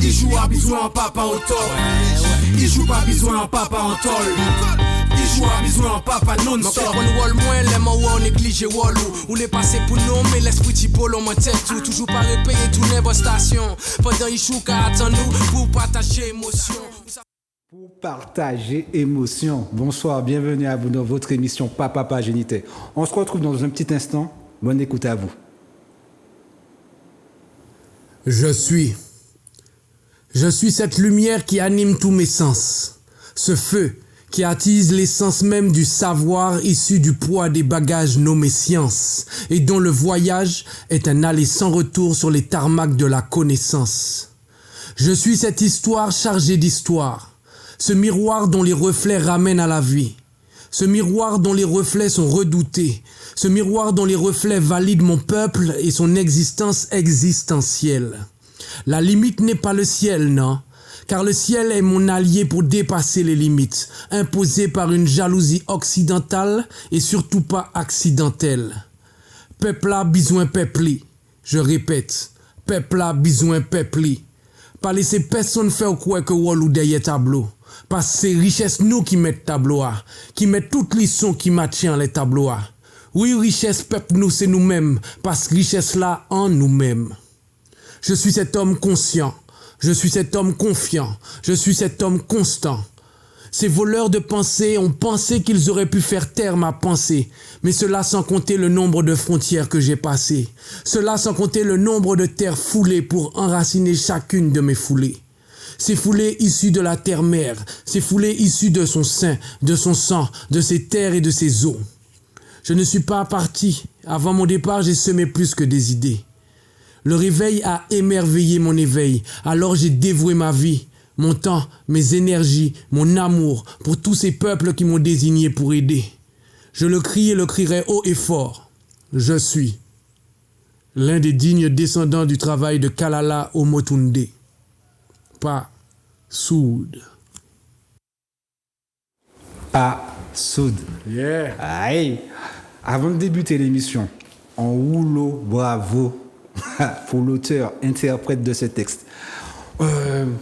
Il joue à besoin en papa au tol. Il joue pas besoin en papa en tol. Il joue à besoin en papa non-stop. On wall moins, les mots on néglige wallou. Ou les passés pour nous, mais l'esprit typo l'on m'en tête tout. Toujours pas repayer tout n'importe station. Pendant il joue qu'à attendre nous pour partager émotion. Pour partager émotion. Bonsoir, bienvenue à vous dans votre émission Papa Pagénité. On se retrouve dans un petit instant. Bonne écoute à vous. Je suis cette lumière qui anime tous mes sens. Ce feu qui attise l'essence même du savoir issu du poids des bagages nommés science et dont le voyage est un aller sans retour sur les tarmacs de la connaissance. Je suis cette histoire chargée d'histoire, ce miroir dont les reflets ramènent à la vie, ce miroir dont les reflets sont redoutés, ce miroir dont les reflets valident mon peuple et son existence existentielle. La limite n'est pas le ciel, non, car le ciel est mon allié pour dépasser les limites, imposées par une jalousie occidentale et surtout pas accidentelle. Peuple a besoin peupli, je répète, peuple a besoin peupli. Pas laisser personne faire quoi que wallou derrière tableau. Parce que c'est richesse nous qui mettent tableau à, qui mettent toutes les sons qui maintiennent les tableaux à. Oui, richesse peuple nous c'est nous-mêmes, parce que richesse là en nous-mêmes. Je suis cet homme conscient, je suis cet homme confiant, je suis cet homme constant. Ces voleurs de pensée ont pensé qu'ils auraient pu faire taire ma pensée, mais cela sans compter le nombre de frontières que j'ai passées, cela sans compter le nombre de terres foulées pour enraciner chacune de mes foulées. Ces foulées issues de la terre-mère, ces foulées issues de son sein, de son sang, de ses terres et de ses eaux. Je ne suis pas parti. Avant mon départ, j'ai semé plus que des idées. Le réveil a émerveillé mon éveil. Alors j'ai dévoué ma vie, mon temps, mes énergies, mon amour pour tous ces peuples qui m'ont désigné pour aider. Je le crie et le crierai haut et fort. Je suis l'un des dignes descendants du travail de Kalala Omotunde. Pas Soud. Pas Soud. Yeah. Aïe. Avant de débuter l'émission, en rouleau, bravo pour l'auteur, interprète de ce texte.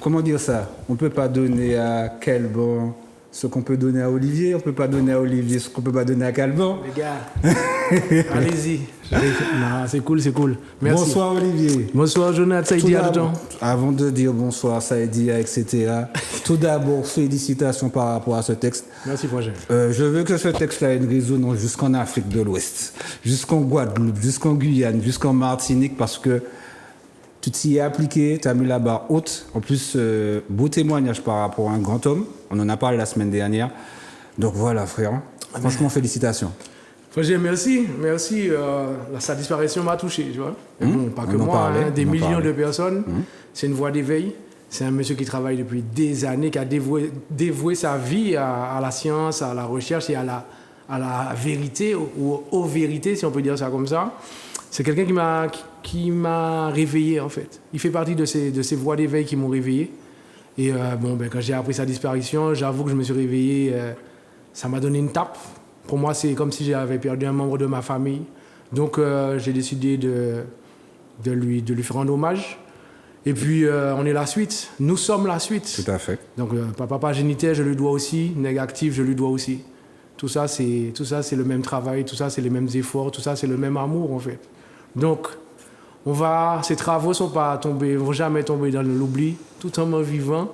Comment dire ça? On ne peut pas donner à Calban ce qu'on peut donner à Olivier, on ne peut pas donner à Olivier ce qu'on ne peut pas donner à Calban. Les gars, allez-y. Non, c'est cool, c'est cool. Merci. Bonsoir Olivier. Bonsoir Jonathan, Saïdia. Avant de dire bonsoir Saïdia, etc., tout d'abord, félicitations par rapport à ce texte. Merci Frangin. Je veux que ce texte-là ait une résonance jusqu'en Afrique de l'Ouest, jusqu'en Guadeloupe, jusqu'en Guyane, jusqu'en Martinique, parce que tu t'y es appliqué, tu as mis la barre haute. En plus, beau témoignage par rapport à un grand homme. On en a parlé la semaine dernière. Donc voilà, frère. Franchement, félicitations. Frère, merci. Sa disparition m'a touché, tu vois. Bon, pas que moi, des millions de personnes. C'est une voie d'éveil. C'est un monsieur qui travaille depuis des années, qui a dévoué sa vie à la science, à la recherche et à la vérité, ou aux vérités, si on peut dire ça comme ça. C'est quelqu'un qui m'a réveillé, en fait. Il fait partie de ces voies d'éveil qui m'ont réveillé. Et quand j'ai appris sa disparition, j'avoue que je me suis réveillé, ça m'a donné une tape. Pour moi, c'est comme si j'avais perdu un membre de ma famille. Donc, j'ai décidé de lui faire un hommage. Et puis, on est la suite. Nous sommes la suite. Tout à fait. Donc, Papa Pagénité, je lui dois aussi. Nègre Actif, je lui dois aussi. Tout ça, c'est le même travail. Tout ça, c'est les mêmes efforts. Tout ça, c'est le même amour, en fait. Donc, ces travaux vont jamais tomber dans l'oubli, tout en vivant,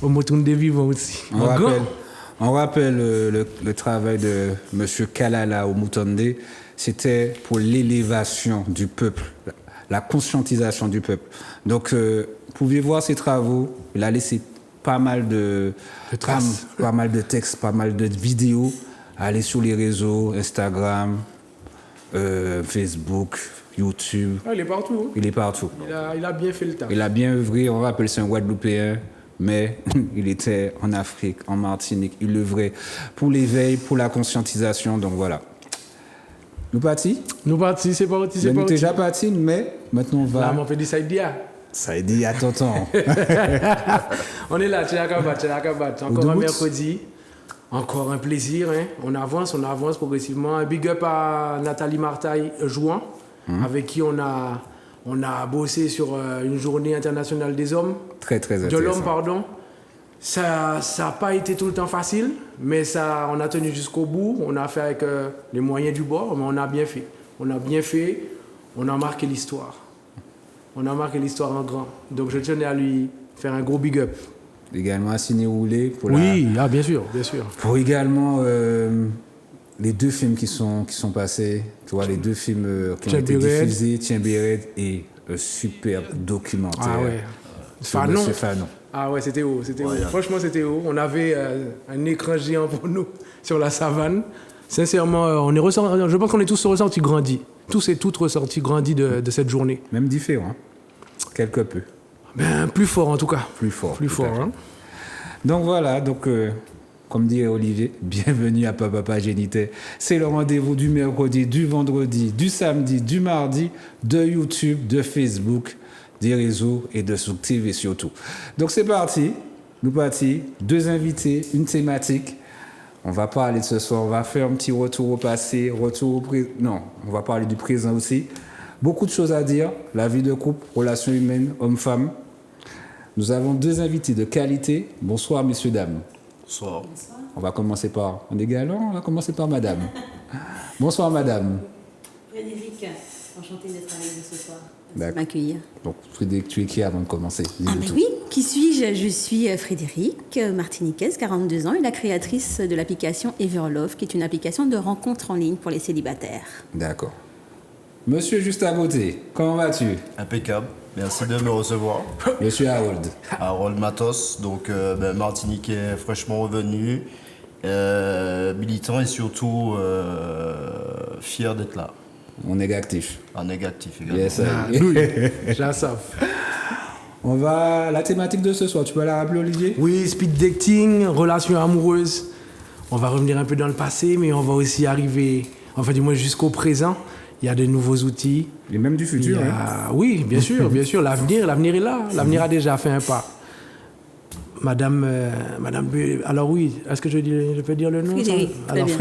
au Motunde vivant aussi. On rappelle le travail de M. Kalala Omotunde, c'était pour l'élévation du peuple, la conscientisation du peuple. Donc, vous pouvez voir ses travaux, il a laissé pas mal de traces, pas mal de textes, pas mal de vidéos. Allez sur les réseaux, Instagram, Facebook, YouTube. Ah, il est partout. Il est partout. Il a bien fait le temps. Il a bien œuvré, on rappelle, c'est un Guadeloupéen, mais il était en Afrique, en Martinique. Il œuvrait pour l'éveil, pour la conscientisation, donc voilà. Nous partis? Nous partis, c'est parti. Nous déjà partis, mais maintenant on va... Là, on fait du Saïdia. Saïdia, tonton. On est là, Tchéakabat. Encore un mercredi. Encore un plaisir, hein. On avance progressivement. Un big up à Nathalie Martaille Jouan, avec qui on a On a bossé sur une journée internationale des hommes. Très, très De intéressant. l'homme, pardon. Ça n'a pas été tout le temps facile, mais on a tenu jusqu'au bout. On a fait avec les moyens du bord, mais on a bien fait. On a bien fait, on a marqué l'histoire. On a marqué l'histoire en grand. Donc je tenais à lui faire un gros big up. Également à Ciné Roulé pour bien sûr, bien sûr. pour également les 2 films qui sont passés, tu vois, les 2 films qui ont été Tiens-Béret. diffusés, Tiens Béret et un superbe documentaire Ah ouais. sur Fanon. Monsieur Fanon. Ah ouais, c'était haut, c'était haut. Franchement, c'était haut. On avait un écran géant pour nous sur la savane. Sincèrement, je pense qu'on est tous ressortis grandis. Tous et toutes ressortis grandis de cette journée. Même différent, quelque peu, Ben, plus fort en tout cas. plus fort. Plus tout à fort, fait. hein. Donc voilà, comme dirait Olivier, bienvenue à Papa Génité. C'est le rendez-vous du mercredi, du vendredi, du samedi, du mardi, de YouTube, de Facebook, des réseaux et de Souk TV surtout. Donc c'est parti, nous partis, 2 invités, une thématique. On va parler de ce soir, on va faire un petit retour au passé, non, on va parler du présent aussi. Beaucoup de choses à dire, la vie de couple, relations humaines, hommes-femmes. Nous avons 2 invités de qualité. Bonsoir, messieurs, dames. Bonsoir. On va commencer par... On est galant, on va commencer par madame. Bonsoir, madame. Frédéric, enchantée d'être avec vous ce soir. Merci D'accord. de m'accueillir. Donc, Frédéric, tu es qui avant de commencer? Ah Dis-nous ben tout. oui, qui suis-je? Je suis Frédéric, martiniquaise, 42 ans, et la créatrice de l'application Everlove, qui est une application de rencontres en ligne pour les célibataires. D'accord. Monsieur juste à côté, comment vas-tu? Impeccable. Merci de me recevoir. Monsieur Harold. Harold Matos, donc Martiniquais fraîchement revenu, militant et surtout fier d'être là. On est actif. En négatif également. Yes, Ah, I. oui, je la savais. On va... La thématique de ce soir, tu peux la rappeler, Olivier? Oui, speed dating, relations amoureuses. On va revenir un peu dans le passé, mais on va aussi arriver, enfin du moins jusqu'au présent. Il y a de nouveaux outils. Et même du Il futur, y hein? a- Oui, bien sûr, bien sûr. L'avenir est là. L'avenir a déjà fait un pas. Madame, alors oui, est-ce que je peux dire le nom? Frédéric, ça très Alors bien.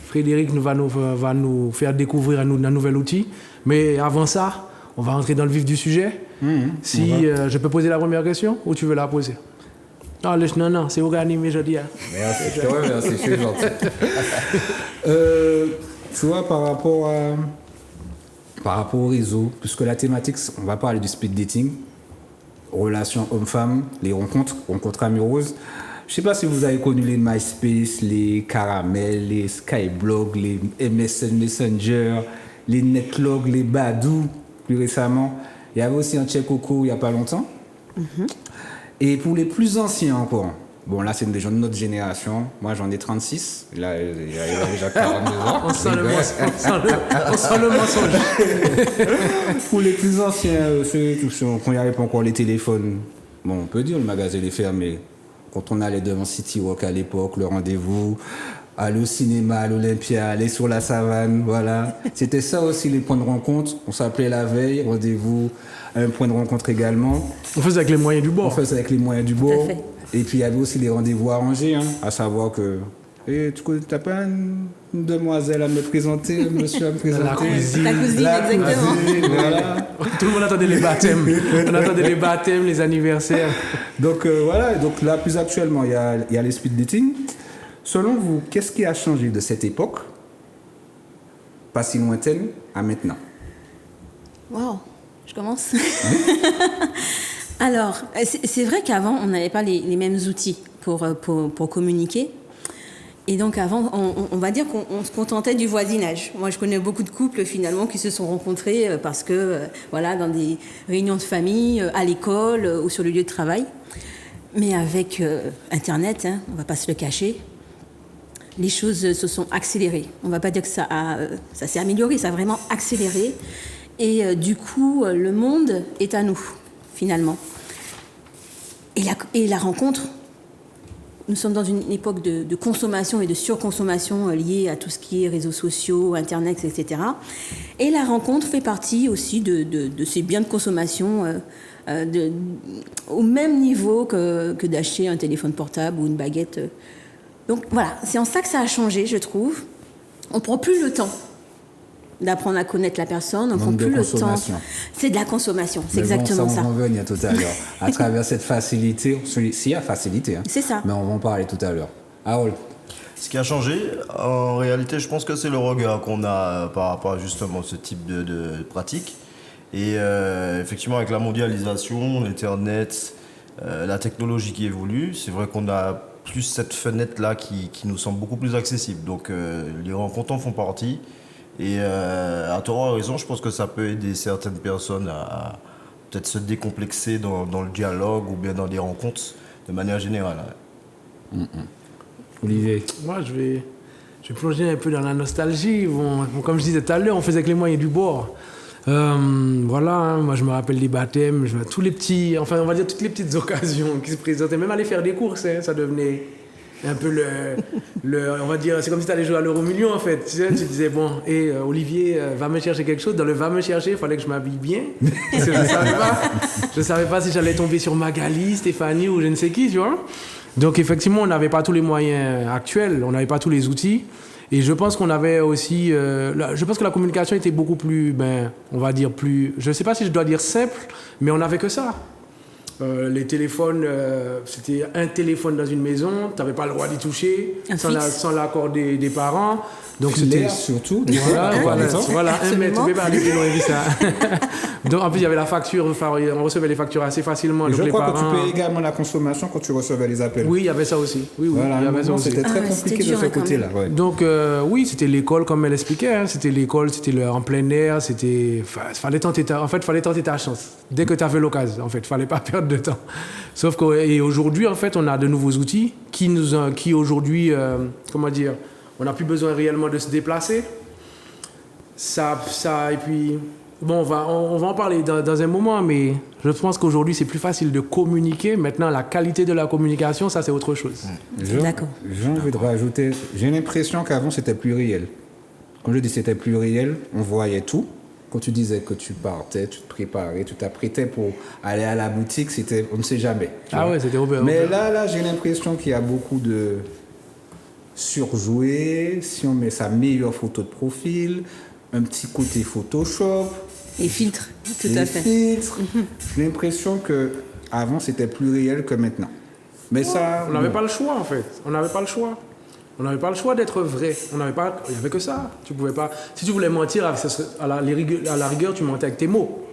Frédéric va nous faire découvrir un nouvel outil. Mais avant ça, on va entrer dans le vif du sujet. Si je peux poser la première question ou tu veux la poser? Non, c'est organisé, je dis. Hein. Merci, je te remercie, je suis gentil. Tu vois, par rapport au réseau, puisque la thématique, on va parler du speed dating, relations hommes-femmes, les rencontres amoureuses. Je ne sais pas si vous avez connu les MySpace, les Caramel, les Skyblog, les MSN Messenger, les Netlog, les Badoo, plus récemment. Il y avait aussi un Tchecoco il n'y a pas longtemps. Et pour les plus anciens encore, bon là c'est des gens de notre génération, moi j'en ai 36, là il a déjà 42 ans. On sent le mensonge. Pour les plus anciens, ceux quand il n'y avait pas encore les téléphones, bon on peut dire le magasin est fermé. Quand on allait devant City Walk à l'époque, le rendez-vous, aller au cinéma, à l'Olympia, aller sur la savane, voilà. C'était ça aussi les points de rencontre. On s'appelait la veille, rendez-vous, un point de rencontre également. On faisait avec les moyens du On bord. faisait avec les moyens du bord. fait. Et puis il y avait aussi les rendez-vous arrangés, hein, à savoir que tu n'as pas une demoiselle à me présenter, un monsieur à me présenter. La cousine. Ta cousine, La exactement. cousine, voilà. Tout le monde attendait les baptêmes. On attendait les baptêmes, les anniversaires. Donc voilà, donc là plus actuellement il y a les speed dating. Selon vous, qu'est-ce qui a changé de cette époque, pas si lointaine, à maintenant? Waouh, je commence. Alors, c'est vrai qu'avant, on n'avait pas les mêmes outils pour communiquer. Et donc avant, on va dire qu'on se contentait du voisinage. Moi, je connais beaucoup de couples finalement qui se sont rencontrés parce que, voilà, dans des réunions de famille, à l'école ou sur le lieu de travail. Mais avec Internet, hein, on ne va pas se le cacher, les choses se sont accélérées. On ne va pas dire que ça s'est amélioré, ça a vraiment accéléré. Et du coup, le monde est à nous, finalement. Et la rencontre, nous sommes dans une époque de consommation et de surconsommation liée à tout ce qui est réseaux sociaux, Internet, etc. Et la rencontre fait partie aussi de ces biens de consommation au même niveau que d'acheter un téléphone portable ou une baguette. Donc voilà, c'est en ça que ça a changé, je trouve. On ne prend plus le temps d'apprendre à connaître la personne, on prend Manque de plus le temps. consommation. C'est de la consommation, c'est Mais bon, exactement ça. On va en venir tout à l'heure. À travers cette facilité, s'il y a facilité, hein, C'est ça. mais on va en parler tout à l'heure. Harold, Ce qui a changé, en réalité, je pense que c'est le regard qu'on a par rapport à justement ce type de pratique. Et effectivement, avec la mondialisation, l'Internet, la technologie qui évolue, c'est vrai qu'on a plus cette fenêtre-là qui nous semble beaucoup plus accessible. Donc les rencontres en font partie. Et à tort ou à raison, je pense que ça peut aider certaines personnes à peut-être se décomplexer dans le dialogue ou bien dans des rencontres de manière générale. Olivier. Moi, je vais plonger un peu dans la nostalgie. Bon, comme je disais tout à l'heure, on faisait avec les moyens du bord. Voilà, hein, moi je me rappelle des baptêmes, tous les petits, enfin on va dire toutes les petites occasions qui se présentaient. Même aller faire des courses, hein, ça devenait un peu on va dire, c'est comme si tu allais jouer à l'euro million en fait. Tu sais, tu disais, bon, Olivier, va me chercher quelque chose. Dans le va me chercher, il fallait que je m'habille bien. Parce que je savais pas si j'allais tomber sur Magali, Stéphanie ou je ne sais qui, tu vois. Donc effectivement, on n'avait pas tous les moyens actuels, on n'avait pas tous les outils. Et je pense qu'on avait aussi... je pense que la communication était beaucoup plus, on va dire plus... Je ne sais pas si je dois dire simple, mais on n'avait que ça. Les téléphones, c'était un téléphone dans une maison, tu n'avais pas le droit d'y toucher, sans l'accord des parents. Donc c'était surtout. Voilà, un mètre, tu peux pas aller plus loin que ça. Donc en plus, il y avait la facture, on recevait les factures assez facilement. Je donc, crois les parents... que tu payais également la consommation quand tu recevais les appels. Oui, il y avait ça aussi. Oui, voilà, il y avait ça aussi. C'était très compliqué de ce côté-là. Ouais. Donc oui, c'était l'école comme elle expliquait. Hein. C'était l'école, c'était en plein air. Fallait tenter ta chance. Dès que tu avais l'occasion, en fait, fallait pas perdre de temps. Sauf qu'aujourd'hui, en fait, on a de nouveaux outils qui aujourd'hui, comment dire, on n'a plus besoin réellement de se déplacer. Et puis, bon, on va en parler dans un moment, mais je pense qu'aujourd'hui, c'est plus facile de communiquer. Maintenant, la qualité de la communication, ça, c'est autre chose. D'accord. J'ai envie de rajouter, j'ai l'impression qu'avant, c'était plus réel. Quand je dis c'était plus réel, on voyait tout. Quand tu disais que tu partais, tu te préparais, tu t'apprêtais pour aller à la boutique, c'était, on ne sait jamais. Ah ouais, c'était Robert. Mais là, j'ai l'impression qu'il y a beaucoup de surjoué. Si on met sa meilleure photo de profil, un petit côté Photoshop. Et filtres, tout à fait. Filtres. J'ai l'impression qu'avant, c'était plus réel que maintenant. Mais ça... On n'avait pas le choix, en fait. On n'avait pas le choix. On n'avait pas le choix d'être vrai. Il n'y avait que ça. Tu pouvais pas... Si tu voulais mentir, à la rigueur, tu mentais avec tes mots.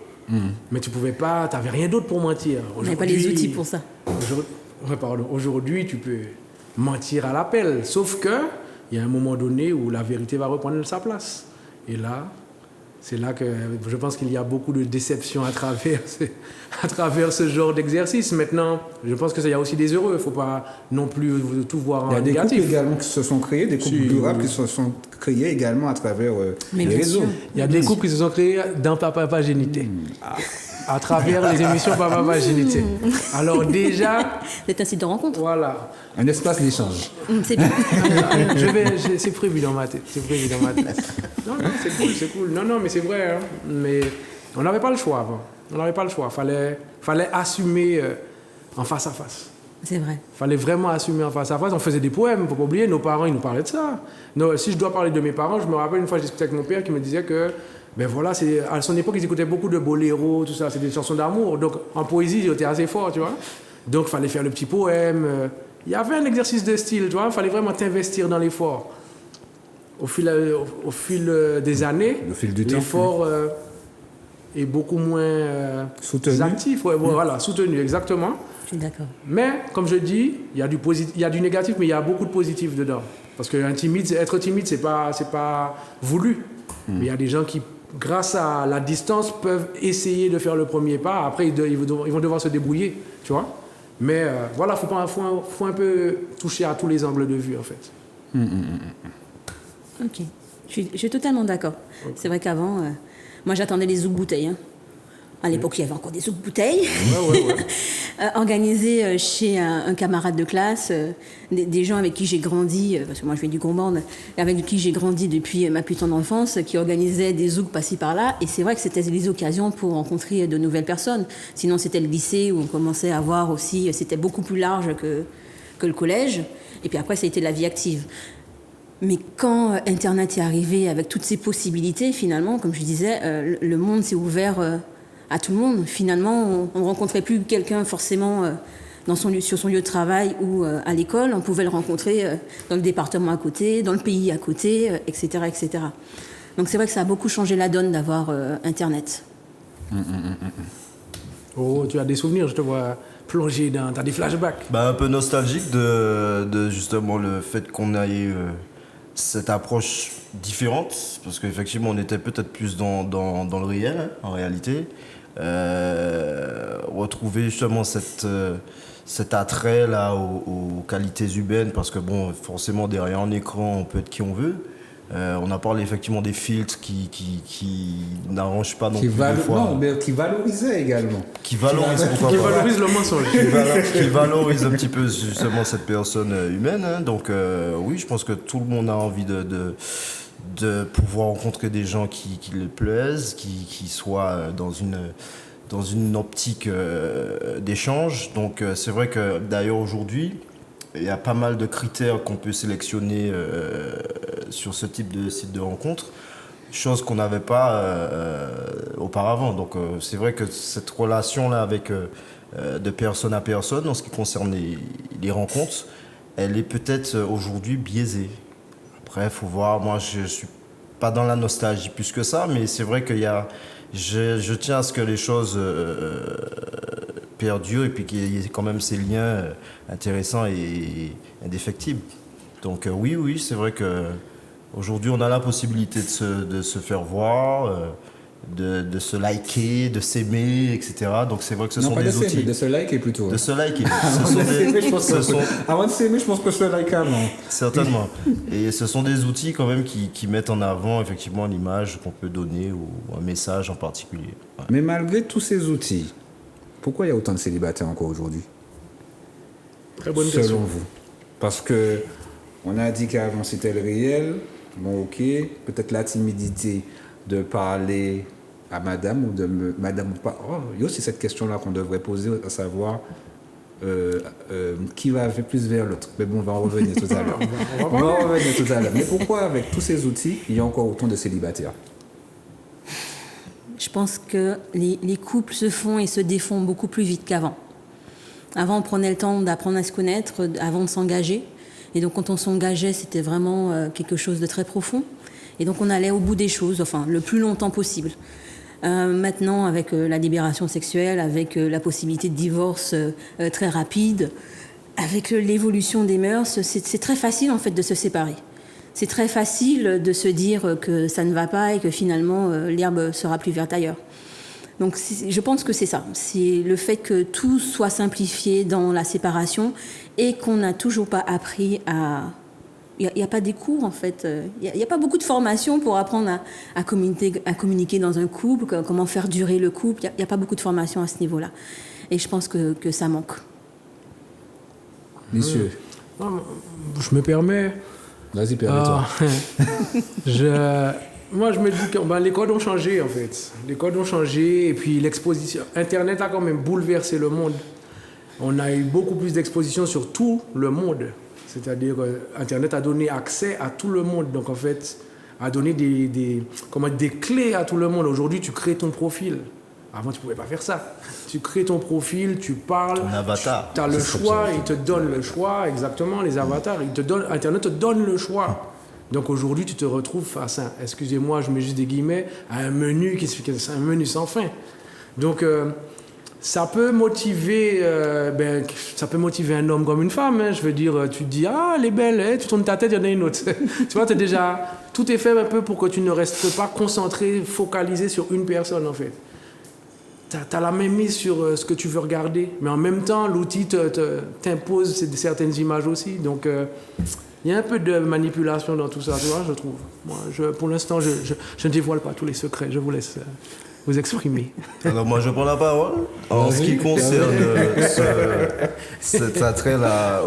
Mais tu pouvais pas... Tu n'avais rien d'autre pour mentir. On n'avait pas les outils pour ça. Aujourd'hui, tu peux mentir à l'appel. Sauf qu'il y a un moment donné où la vérité va reprendre sa place. Et là... C'est là que je pense qu'il y a beaucoup de déception à travers ce genre d'exercice. Maintenant, je pense qu'il y a aussi des heureux. Il ne faut pas non plus tout voir en négatif. Il y a des couples également qui se sont créés, des couples durables qui se sont créés également à travers les réseaux. Il y a des couples qui se sont créés dans Papa Génité. À travers les émissions Papa Génité. Alors déjà... C'est un site de rencontre. Voilà. Un espace d'échange. C'est bien. C'est prévu dans ma tête. Non, c'est cool. Non, mais c'est vrai. Hein. Mais on n'avait pas le choix avant. On n'avait pas le choix. Fallait assumer en face à face. C'est vrai. Fallait vraiment assumer en face à face. On faisait des poèmes, il ne faut pas oublier. Nos parents, ils nous parlaient de ça. Non, si je dois parler de mes parents, je me rappelle une fois, je discutais avec mon père qui me disait que à son époque, ils écoutaient beaucoup de boléros, tout ça. C'était des chansons d'amour. Donc, en poésie, ils étaient assez forts, tu vois. Donc, il fallait faire le petit poème. Il y avait un exercice de style, tu vois. Il fallait vraiment t'investir dans l'effort. Au fil des années, l'effort est beaucoup moins soutenu. Actif. Ouais, voilà, soutenu, exactement. Je suis d'accord. Mais, comme je dis, il y a du négatif, mais il y a beaucoup de positif dedans. Parce que être timide, c'est pas voulu. Mais il y a des gens qui, grâce à la distance, peuvent essayer de faire le premier pas. Après, ils vont devoir se débrouiller, tu vois. Mais voilà, faut un peu toucher à tous les angles de vue, en fait. Ok, je suis totalement d'accord. Okay. C'est vrai qu'avant, moi j'attendais les zouk bouteilles. Hein. À l'époque, il y avait encore des zouk bouteilles. Ouais. Organisés chez un camarade de classe, des gens avec qui j'ai grandi, parce que moi je viens du Gros-Borne, avec qui j'ai grandi depuis ma plus tendre enfance, qui organisaient des zouks par-ci par-là. Et c'est vrai que c'était les occasions pour rencontrer de nouvelles personnes. Sinon, c'était le lycée où on commençait à voir aussi, c'était beaucoup plus large que le collège. Et puis après, ça a été la vie active. Mais quand Internet est arrivé avec toutes ses possibilités, finalement, comme je disais, le monde s'est ouvert à tout le monde. Finalement, on ne rencontrait plus quelqu'un forcément sur son lieu de travail ou à l'école. On pouvait le rencontrer dans le département à côté, dans le pays à côté, etc., etc. Donc c'est vrai que ça a beaucoup changé la donne d'avoir Internet. Oh, tu as des souvenirs, je te vois plonger dans... T'as des flashbacks. Un peu nostalgique de justement le fait qu'on ait cette approche différente, parce qu'effectivement on était peut-être plus dans le réel, hein, en réalité. Retrouver justement cet attrait là aux qualités humaines, parce que bon, forcément derrière un écran on peut être qui on veut. On a parlé effectivement des filtres qui n'arrangent pas non plus des fois. Non, mais qui valorisaient également. Qui valorisent, pourquoi Qui pas. valorise le mensonge. Qui valorise un petit peu justement cette personne humaine. Hein. Donc oui, je pense que tout le monde a envie de pouvoir rencontrer des gens qui le plaisent, qui soient dans une optique d'échange. Donc c'est vrai que d'ailleurs aujourd'hui, il y a pas mal de critères qu'on peut sélectionner sur ce type de site de rencontre, chose qu'on n'avait pas auparavant. Donc c'est vrai que cette relation-là avec de personne à personne, en ce qui concerne les rencontres, elle est peut-être aujourd'hui biaisée. Après, il faut voir, moi je ne suis pas dans la nostalgie plus que ça, mais c'est vrai qu'il y a... Je tiens à ce que les choses perdurent et puis qu'il y ait quand même ces liens intéressants et indéfectibles. Donc oui, c'est vrai qu'aujourd'hui on a la possibilité de se faire voir, de se liker, de s'aimer, etc. Donc c'est vrai que ce sont des outils. De se liker plutôt. De se liker. Avant de s'aimer, je pense que se liker avant. Certainement. Et ce sont des outils quand même qui mettent en avant effectivement l'image qu'on peut donner ou un message en particulier. Ouais. Mais malgré tous ces outils, pourquoi il y a autant de célibataires encore aujourd'hui? Très bonne Selon question. vous. Parce que on a dit qu'avant c'était le réel. Bon, ok. Peut-être la timidité de parler à madame ou de madame ou pas. Oh, il y a aussi cette question-là qu'on devrait poser, à savoir qui va plus vers l'autre. Mais bon, on va en revenir tout à l'heure. On va en revenir tout à l'heure. Mais pourquoi, avec tous ces outils, il y a encore autant de célibataires? Je pense que les couples se font et se défont beaucoup plus vite qu'avant. Avant, on prenait le temps d'apprendre à se connaître avant de s'engager. Et donc, quand on s'engageait, c'était vraiment quelque chose de très profond. Et donc, on allait au bout des choses, enfin, le plus longtemps possible. Maintenant, avec la libération sexuelle, avec la possibilité de divorce très rapide, avec l'évolution des mœurs, c'est très facile, en fait, de se séparer. C'est très facile de se dire que ça ne va pas et que finalement, l'herbe sera plus verte ailleurs. Donc, je pense que c'est ça. C'est le fait que tout soit simplifié dans la séparation et qu'on n'a toujours pas appris à... Il n'y a pas des cours, en fait. Il n'y a pas beaucoup de formation pour apprendre à communiquer dans un couple, comment faire durer le couple. Il n'y a pas beaucoup de formation à ce niveau-là. Et je pense que ça manque. Messieurs. Je me permets... Vas-y, permets-toi. Moi, je me dis que les codes ont changé, en fait. Les codes ont changé, et puis l'exposition... Internet a quand même bouleversé le monde. On a eu beaucoup plus d'exposition sur tout le monde. C'est-à-dire qu'Internet a donné accès à tout le monde. Donc, en fait, a donné des clés à tout le monde. Aujourd'hui, tu crées ton profil. Avant, tu ne pouvais pas faire ça. Tu crées ton profil, tu parles. Ton avatar. Tu as le choix, il te donne le choix, exactement, les avatars. Internet te donne le choix. Donc, aujourd'hui, tu te retrouves face à, excusez-moi, je mets juste des guillemets, à un menu un menu sans fin. Donc, ça peut motiver un homme comme une femme. Hein. Je veux dire, tu te dis, ah, elle est belle, hein. Tu tournes ta tête, il y en a une autre. Tu vois, tout est fait un peu pour que tu ne restes pas concentré, focalisé sur une personne, en fait. Tu as la même mise sur ce que tu veux regarder, mais en même temps, l'outil t'impose certaines images aussi. Donc, il y a un peu de manipulation dans tout ça, tu vois, je trouve. Moi, pour l'instant, je ne dévoile pas tous les secrets. Je vous laisse... vous exprimer. Alors moi je prends la parole. En ce qui concerne cet attrait-là,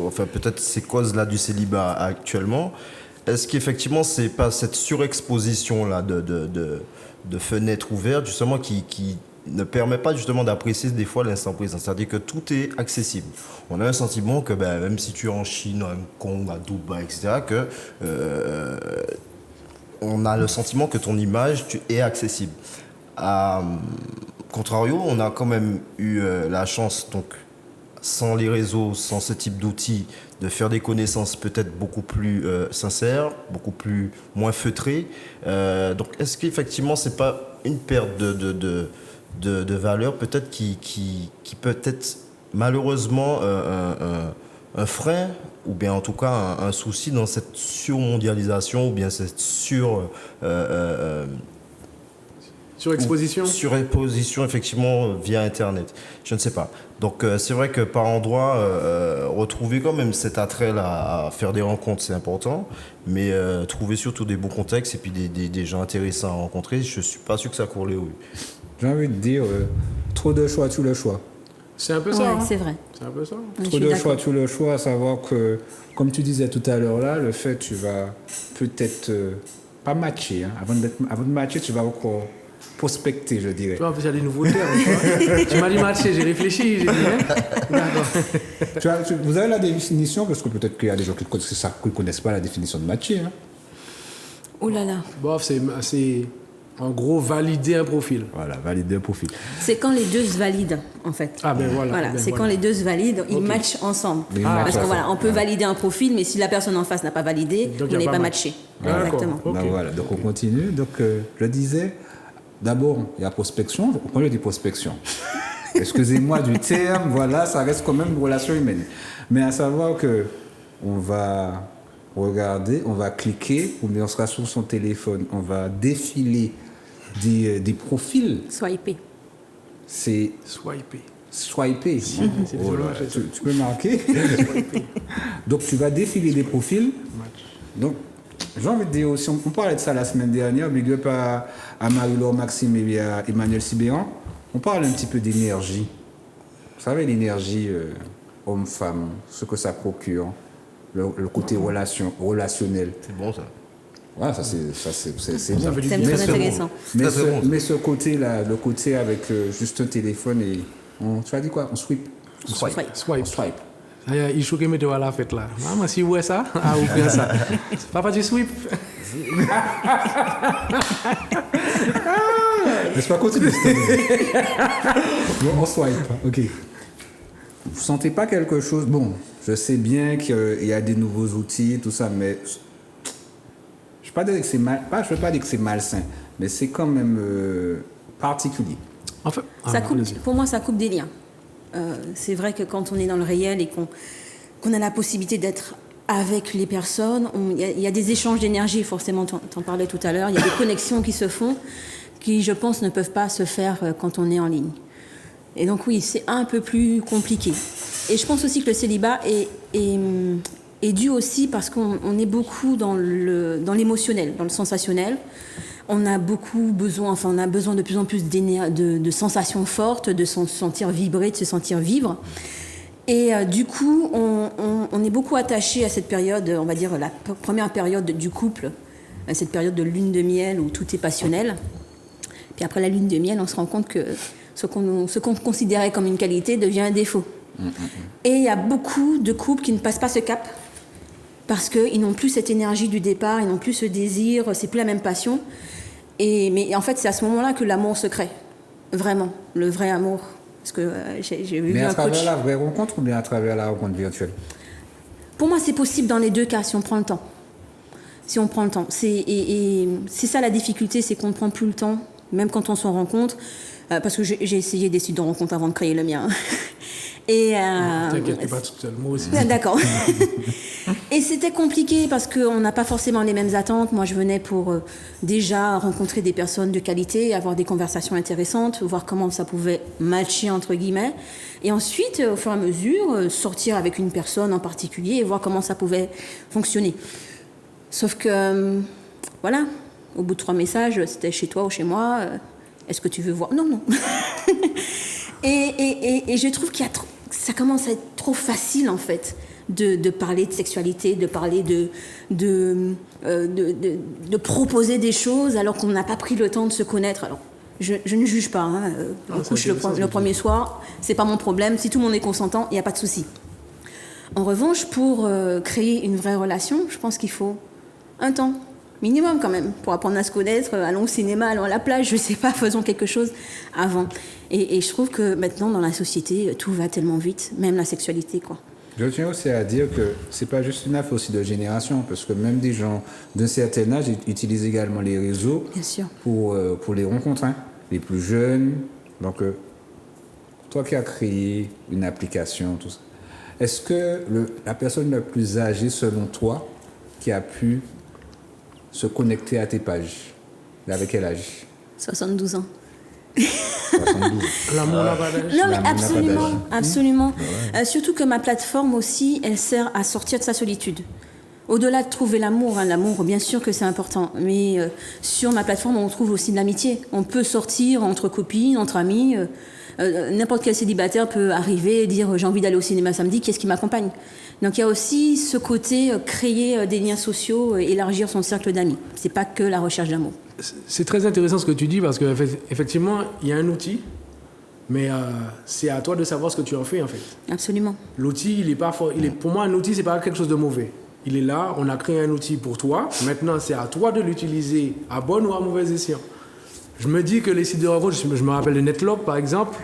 enfin peut-être ces causes-là du célibat actuellement, est-ce qu'effectivement c'est pas cette surexposition-là de fenêtres ouvertes justement qui ne permet pas justement d'apprécier des fois l'instant présent. C'est-à-dire que tout est accessible. On a un sentiment que même si tu es en Chine, à Hong Kong, à Dubaï, etc., que on a le sentiment que ton image est accessible. Contrario, on a quand même eu la chance, donc, sans les réseaux, sans ce type d'outils, de faire des connaissances peut-être beaucoup plus sincères, moins feutrées. Donc, est-ce qu'effectivement, c'est pas une perte de valeur, peut-être qui peut être malheureusement un frein, ou bien en tout cas un souci dans cette surmondialisation, ou bien cette surexposition effectivement via Internet. Je ne sais pas. Donc c'est vrai que par endroits, retrouver quand même cet attrait-là à faire des rencontres, c'est important, mais trouver surtout des bons contextes et puis des gens intéressants à rencontrer, je ne suis pas sûr que ça court les rues. J'ai envie de dire, trop de choix, tout le choix. C'est un peu ça. Ouais, Hein. c'est vrai. C'est un peu ça. Trop de choix, tout le choix, à savoir que, comme tu disais tout à l'heure là, le fait tu vas peut-être pas matcher. Hein. Avant de matcher, tu vas encore prospecter, je dirais. Tu vois, en plus, il y a des nouveaux termes. Tu m'as dit matcher, j'ai réfléchi, j'ai dit, d'accord. Vous avez la définition, parce que peut-être qu'il y a des gens qui ne connaissent pas la définition de matcher. Hein. Oh là là. Bof, c'est en gros valider un profil. Voilà, valider un profil. C'est quand les deux se valident, en fait. Ah ben voilà. C'est quand les deux se valident, ils matchent ensemble. Parce que voilà, on peut valider un profil, mais si la personne en face n'a pas validé, Donc, on y a n'est pas pas match. matché. D'accord. Exactement. Ok. Voilà, donc on continue. Donc je disais, d'abord, il y a prospection. Pourquoi je dis prospection? Excusez-moi du terme, voilà, ça reste quand même une relation humaine. Mais à savoir que on va regarder, on va cliquer, ou bien on sera sur son téléphone, on va défiler des profils. Swiper. C'est Swiper. swiper. c'est Oh là, désolé, tu peux marquer. Donc tu vas défiler des profils. Donc j'ai envie de dire aussi, on parlait de ça la semaine dernière, big up à Marie-Laure Maxime et à Emmanuel Sibéran. On parle un petit peu d'énergie. Vous savez, l'énergie homme-femme, ce que ça procure, le côté relationnel. C'est bon ça. Ouais, ça c'est bien. C'est très intéressant. Mais ce côté-là, le côté avec juste un téléphone et... tu as dit quoi? On swipe. Swipe. Il faut que me à la fête là. Maman, si vous voyez ça, vous faites ça. Papa, tu swipe. Laisse pas continuer. Bon, on swipe. Ok. Vous sentez pas quelque chose? Bon, je sais bien qu'il y a des nouveaux outils, tout ça, mais je ne veux pas dire que c'est malsain, mais c'est quand même particulier. En fait, Pour moi, ça coupe des liens. C'est vrai que quand on est dans le réel et qu'on a la possibilité d'être avec les personnes, il y a des échanges d'énergie, forcément, tu en parlais tout à l'heure, il y a des connexions qui se font, qui, je pense, ne peuvent pas se faire quand on est en ligne. Et donc oui, c'est un peu plus compliqué. Et je pense aussi que le célibat est dû aussi parce qu'on est beaucoup dans l'émotionnel, dans le sensationnel. On a beaucoup besoin, on a besoin de plus en plus de sensations fortes, de se sentir vibrer, de se sentir vivre. Et du coup, on est beaucoup attaché à cette période, on va dire la première période du couple, à cette période de lune de miel où tout est passionnel. Puis après la lune de miel, on se rend compte que ce qu'on considérait comme une qualité devient un défaut. Et il y a beaucoup de couples qui ne passent pas ce cap parce qu'ils n'ont plus cette énergie du départ, ils n'ont plus ce désir, c'est plus la même passion. Mais en fait, c'est à ce moment-là que l'amour se crée, vraiment, le vrai amour. Parce que j'ai vu un coach. Mais à travers la vraie rencontre ou bien à travers la rencontre virtuelle? Pour moi, c'est possible dans les deux cas si on prend le temps. Si on prend le temps. Et c'est ça la difficulté, c'est qu'on ne prend plus le temps, même quand on se rencontre. Parce que j'ai essayé des sites de rencontres avant de créer le mien. T'inquiète, t'es pas toute seule, moi aussi. D'accord. Et c'était compliqué parce qu'on n'a pas forcément les mêmes attentes. Moi, je venais pour déjà rencontrer des personnes de qualité, avoir des conversations intéressantes, voir comment ça pouvait matcher, entre guillemets. Et ensuite, au fur et à mesure, sortir avec une personne en particulier et voir comment ça pouvait fonctionner. Sauf que, voilà, au bout de 3 messages, c'était chez toi ou chez moi. Est-ce que tu veux voir? Non. Et je trouve ça commence à être trop facile, en fait, de parler de sexualité, de parler de proposer des choses alors qu'on n'a pas pris le temps de se connaître. Alors, Je ne juge pas. Hein. On couche le premier soir, c'est pas mon problème. Si tout le monde est consentant, il n'y a pas de souci. En revanche, pour créer une vraie relation, je pense qu'il faut un temps minimum quand même pour apprendre à se connaître. Allons au cinéma, allons à la plage, je sais pas, faisons quelque chose avant. Et je trouve que maintenant dans la société, tout va tellement vite, même la sexualité, quoi. Je tiens aussi à dire que c'est pas juste une affaire aussi de génération, parce que même des gens d'un certain âge utilisent également les réseaux Bien sûr. pour les rencontres, hein, les plus jeunes. Donc, toi qui as créé une application, tout ça, est-ce que la personne la plus âgée, selon toi, qui a pu se connecter à tes pages, avec quel âge? 72 ans. 72. L'amour n'a pas d'âge. Non, mais L'amour n'a pas absolument, d'âge. absolument. Surtout que ma plateforme aussi, elle sert à sortir de sa solitude. Au-delà de trouver l'amour, hein, l'amour, bien sûr que c'est important, mais sur ma plateforme, on trouve aussi de l'amitié. On peut sortir entre copines, entre amis. N'importe quel célibataire peut arriver et dire j'ai envie d'aller au cinéma samedi, qu'est-ce qui m'accompagne? Donc il y a aussi ce côté créer des liens sociaux, élargir son cercle d'amis. C'est pas que la recherche d'amour. C'est très intéressant ce que tu dis parce qu'effectivement, il y a un outil, mais c'est à toi de savoir ce que tu en fais en fait. Absolument. L'outil, il est pas fort. Pour moi, un outil, c'est pas quelque chose de mauvais. Il est là, on a créé un outil pour toi. Maintenant, c'est à toi de l'utiliser à bon ou à mauvais escient. Je me dis que les sites de rencontre, je me rappelle de Netlog par exemple,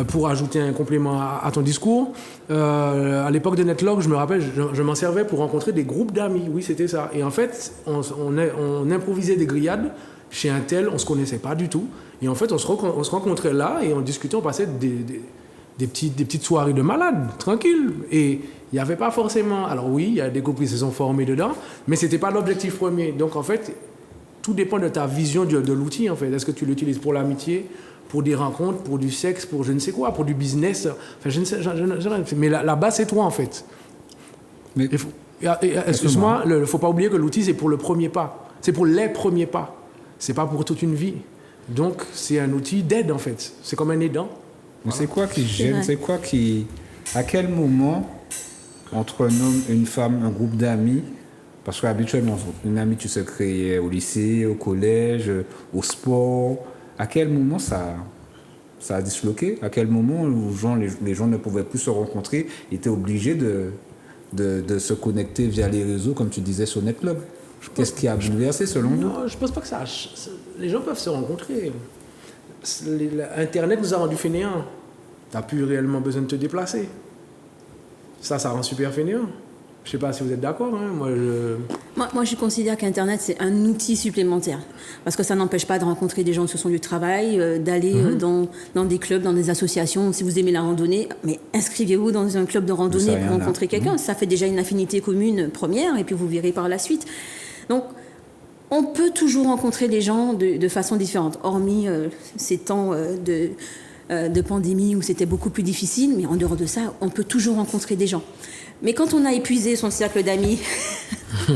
pour ajouter un complément à ton discours. À l'époque de Netlog, je me rappelle, je m'en servais pour rencontrer des groupes d'amis. Oui, c'était ça. Et en fait, on improvisait des grillades chez un tel, on ne se connaissait pas du tout. Et en fait, on se rencontrait là et on discutait, on passait des petites soirées de malades, tranquilles. Et il n'y avait pas forcément... Alors oui, il y a des groupes qui se sont formés dedans, mais ce n'était pas l'objectif premier. Donc en fait, tout dépend de ta vision de l'outil, en fait. Est-ce que tu l'utilises pour l'amitié, pour des rencontres, pour du sexe, pour je ne sais quoi, pour du business? Enfin, je ne sais, mais la base, c'est toi, en fait. Mais excuse-moi, il ne faut pas oublier que l'outil, c'est pour le premier pas. C'est pour les premiers pas. C'est pas pour toute une vie. Donc, c'est un outil d'aide, en fait. C'est comme un aidant. Mais c'est quoi qui gêne? C'est quoi qui... À quel moment, entre un homme et une femme, un groupe d'amis, parce qu'habituellement, une amie, tu se créais au lycée, au collège, au sport. À quel moment ça a disloqué? À quel moment les gens ne pouvaient plus se rencontrer, étaient obligés de se connecter via les réseaux, comme tu disais sur Netlog? Qu'est-ce qui a bouleversé selon vous? Non, je ne pense pas que ça... Les gens peuvent se rencontrer. Internet nous a rendu fainéants. Tu n'as plus réellement besoin de te déplacer. Ça rend super fainéant. Je ne sais pas si vous êtes d'accord. Hein. Moi, je considère qu'Internet, c'est un outil supplémentaire. Parce que ça n'empêche pas de rencontrer des gens sur son lieu de travail, d'aller dans des clubs, dans des associations. Si vous aimez la randonnée, mais inscrivez-vous dans un club de randonnée pour rencontrer quelqu'un. Ça fait déjà une affinité commune première, et puis vous verrez par la suite. Donc, on peut toujours rencontrer des gens de façon différente, hormis ces temps de pandémie où c'était beaucoup plus difficile, mais en dehors de ça, on peut toujours rencontrer des gens. Mais quand on a épuisé son cercle d'amis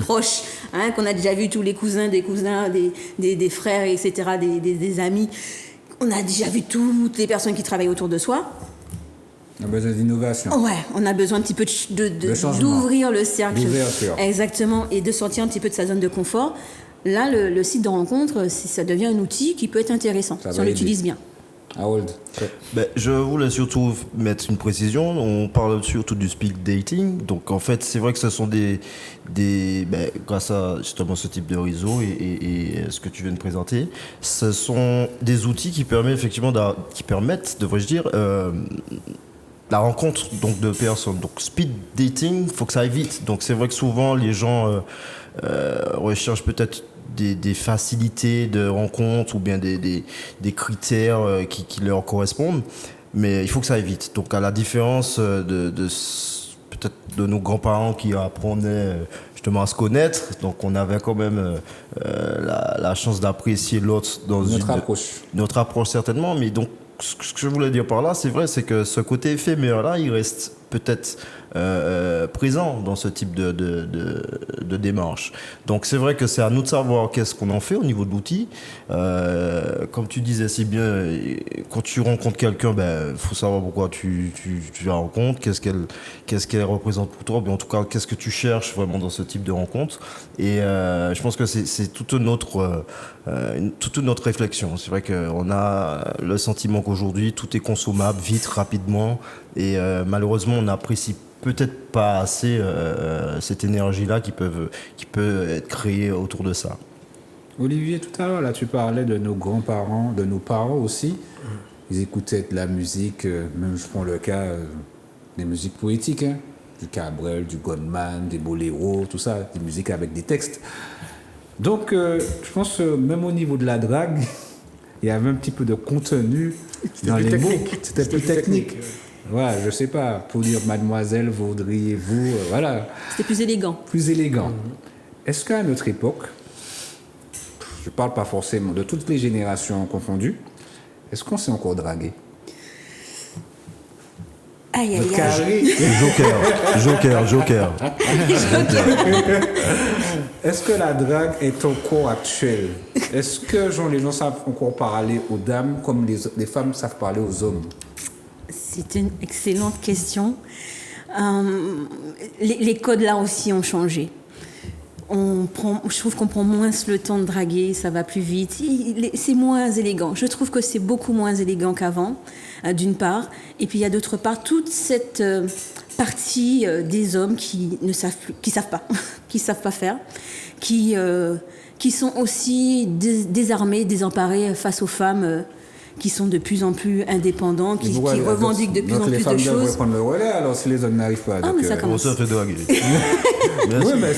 proches, hein, qu'on a déjà vu tous les cousins, des frères, etc., des amis, on a déjà vu toutes les personnes qui travaillent autour de soi. On a besoin d'innovation. Ouais, on a besoin un petit peu d'ouvrir le cercle. D'ouverture. Exactement, et de sortir un petit peu de sa zone de confort. Là, le site de rencontre, ça devient un outil qui peut être intéressant, si on l'utilise bien. Harold. Je voulais surtout mettre une précision. On parle surtout du speed dating. Donc en fait, c'est vrai que ce sont grâce à justement ce type de réseau et ce que tu viens de présenter, ce sont des outils qui permettent effectivement devrais-je dire, la rencontre donc de personnes. Donc speed dating, faut que ça aille vite. Donc c'est vrai que souvent les gens recherchent peut-être des facilités de rencontre ou bien des critères qui leur correspondent, mais il faut que ça aille vite. Donc à la différence peut-être de nos grands-parents qui apprenaient justement à se connaître, donc on avait quand même la chance d'apprécier l'autre dans notre approche certainement, mais donc ce que je voulais dire par là, c'est vrai, c'est que ce côté éphémère là, il reste peut-être présent dans ce type de démarche. Donc c'est vrai que c'est à nous de savoir qu'est-ce qu'on en fait au niveau de l'outil. Comme tu disais si bien, quand tu rencontres quelqu'un, faut savoir pourquoi tu la rencontres, qu'est-ce qu'elle représente pour toi, en tout cas qu'est-ce que tu cherches vraiment dans ce type de rencontre. Et je pense que c'est toute notre réflexion. C'est vrai qu'on a le sentiment qu'aujourd'hui tout est consommable vite, rapidement, et malheureusement on n'apprécie peut-être pas assez cette énergie-là qui peut être créée autour de ça. Olivier, tout à l'heure, là, tu parlais de nos grands-parents, de nos parents aussi. Ils écoutaient de la musique, même je prends le cas des musiques poétiques, hein, du Cabrel, du Goldman, des boléros, tout ça, des musiques avec des textes. Donc, je pense même au niveau de la drague, il y avait un petit peu de contenu dans les mots. C'était plus technique. Voilà, je sais pas, pour dire mademoiselle, voudriez-vous, voilà. C'était plus élégant. Plus élégant. Est-ce qu'à notre époque, je parle pas forcément de toutes les générations confondues, est-ce qu'on s'est encore dragué? Aïe, aïe, aïe. Joker. Est-ce que la drague est encore actuelle? Est-ce que les gens savent encore parler aux dames comme les femmes savent parler aux hommes? C'est une excellente question. Les codes là aussi ont changé. Je trouve qu'on prend moins le temps de draguer, ça va plus vite. C'est moins élégant. Je trouve que c'est beaucoup moins élégant qu'avant, d'une part. Et puis il y a d'autre part toute cette partie des hommes qui savent pas faire, qui sont aussi désarmés, désemparés face aux femmes. Qui sont de plus en plus indépendants, qui revendiquent de plus en plus de choses. Donc les femmes doivent prendre le relais, alors si les hommes n'arrivent pas. Ah, mais ça commence. On se fait draguer. Oui, mais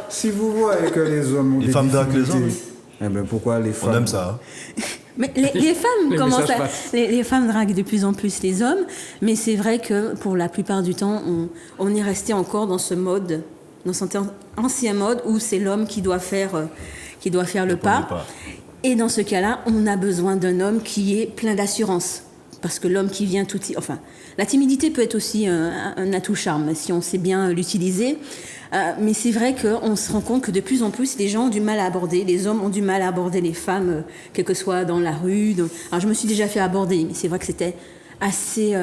si vous voyez que les hommes ont les femmes draguent les hommes. Eh ben pourquoi les femmes... On aime ça. Mais les femmes commencent les femmes draguent de plus en plus les hommes, mais c'est vrai que pour la plupart du temps, on est resté encore dans ce mode, dans cet ancien mode où c'est l'homme qui doit faire le pas. Et dans ce cas-là, on a besoin d'un homme qui est plein d'assurance. Parce que l'homme qui vient tout... Enfin, la timidité peut être aussi un atout charme, si on sait bien l'utiliser. Mais c'est vrai qu'on se rend compte que de plus en plus, les gens ont du mal à aborder, les hommes ont du mal à aborder les femmes, quel que soit dans la rue. Alors, je me suis déjà fait aborder, mais c'est vrai que c'était assez...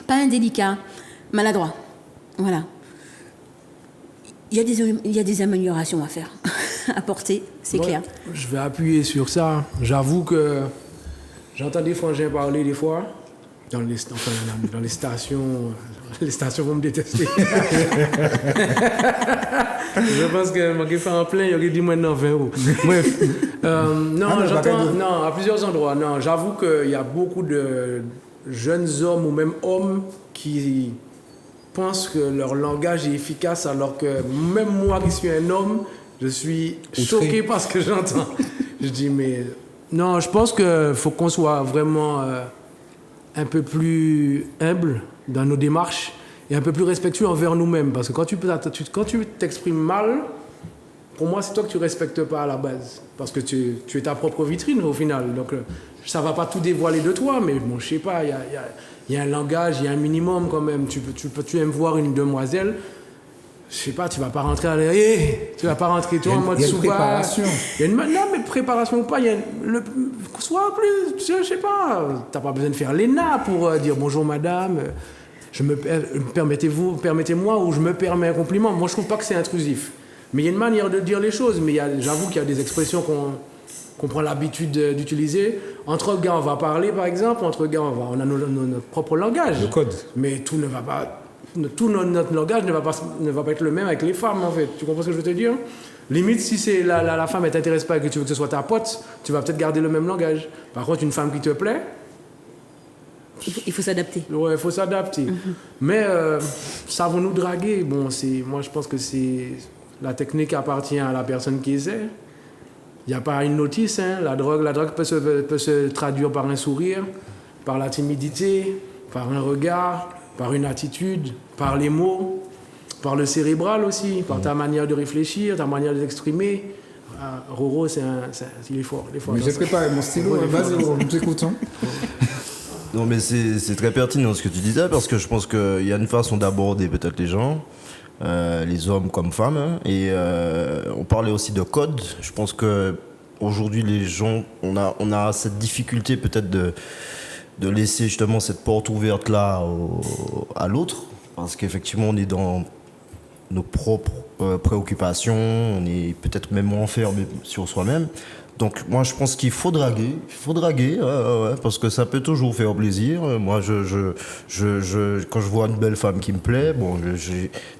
pas indélicat, maladroit. Voilà. Il y a des améliorations à faire, à porter, c'est clair. Je vais appuyer sur ça. J'avoue que j'entends des frangins parler des fois, dans les stations. Les stations vont me détester. Je pense que je vais faire un plein, il aurait dit maintenant 20 euros. Bref. Non, à plusieurs endroits. Non, j'avoue qu'il y a beaucoup de jeunes hommes ou même hommes qui pensent que leur langage est efficace, alors que même moi qui suis un homme, je suis choqué par ce que j'entends. Je dis, mais non, je pense qu'il faut qu'on soit vraiment un peu plus humble dans nos démarches et un peu plus respectueux envers nous-mêmes. Parce que quand tu t'exprimes mal, pour moi, c'est toi que tu ne respectes pas à la base. Parce que tu es ta propre vitrine au final. Donc, ça ne va pas tout dévoiler de toi, mais bon, je ne sais pas, il y a un langage, il y a un minimum quand même. Tu aimes voir une demoiselle, je sais pas, tu vas pas rentrer à tu vas pas rentrer toi en mode sous préparation. Non, mais préparation ou pas, soit plus, je sais pas, t'as pas besoin de faire l'ENA pour dire bonjour madame, permettez-moi ou je me permets un compliment. Moi je trouve pas que c'est intrusif. Mais il y a une manière de dire les choses, mais j'avoue qu'il y a des expressions qu'on prend l'habitude d'utiliser. Entre gars, on va parler par exemple, entre gars, on a notre propre langage. Le code. Mais tout ne va pas. Tout notre langage ne va pas être le même avec les femmes, en fait. Tu comprends ce que je veux te dire? Limite, si c'est la femme ne t'intéresse pas et que tu veux que ce soit ta pote, tu vas peut-être garder le même langage. Par contre, une femme qui te plaît... Il faut s'adapter. Ouais, il faut s'adapter. Mm-hmm. Mais savons-nous draguer? Bon, moi, je pense que la technique appartient à la personne qui essaie. Il n'y a pas une notice. Hein. La drogue peut se traduire par un sourire, par la timidité, par un regard... par une attitude, par les mots, par le cérébral aussi, par ta manière de réfléchir, ta manière de t'exprimer. Roro, il est fort. Mais j'ai préparé mon stylo, vas-y, nous écoutons. Non, mais c'est très pertinent ce que tu disais, parce que je pense qu'il y a une façon d'aborder peut-être les gens, les hommes comme femmes, hein, et on parlait aussi de code. Je pense que aujourd'hui les gens, on a cette difficulté peut-être de laisser justement cette porte ouverte là à l'autre, parce qu'effectivement on est dans nos propres préoccupations, on est peut-être même enfermé sur soi-même. Donc moi je pense qu'il faut draguer, ouais, parce que ça peut toujours faire plaisir. Moi quand je vois une belle femme qui me plaît, bon,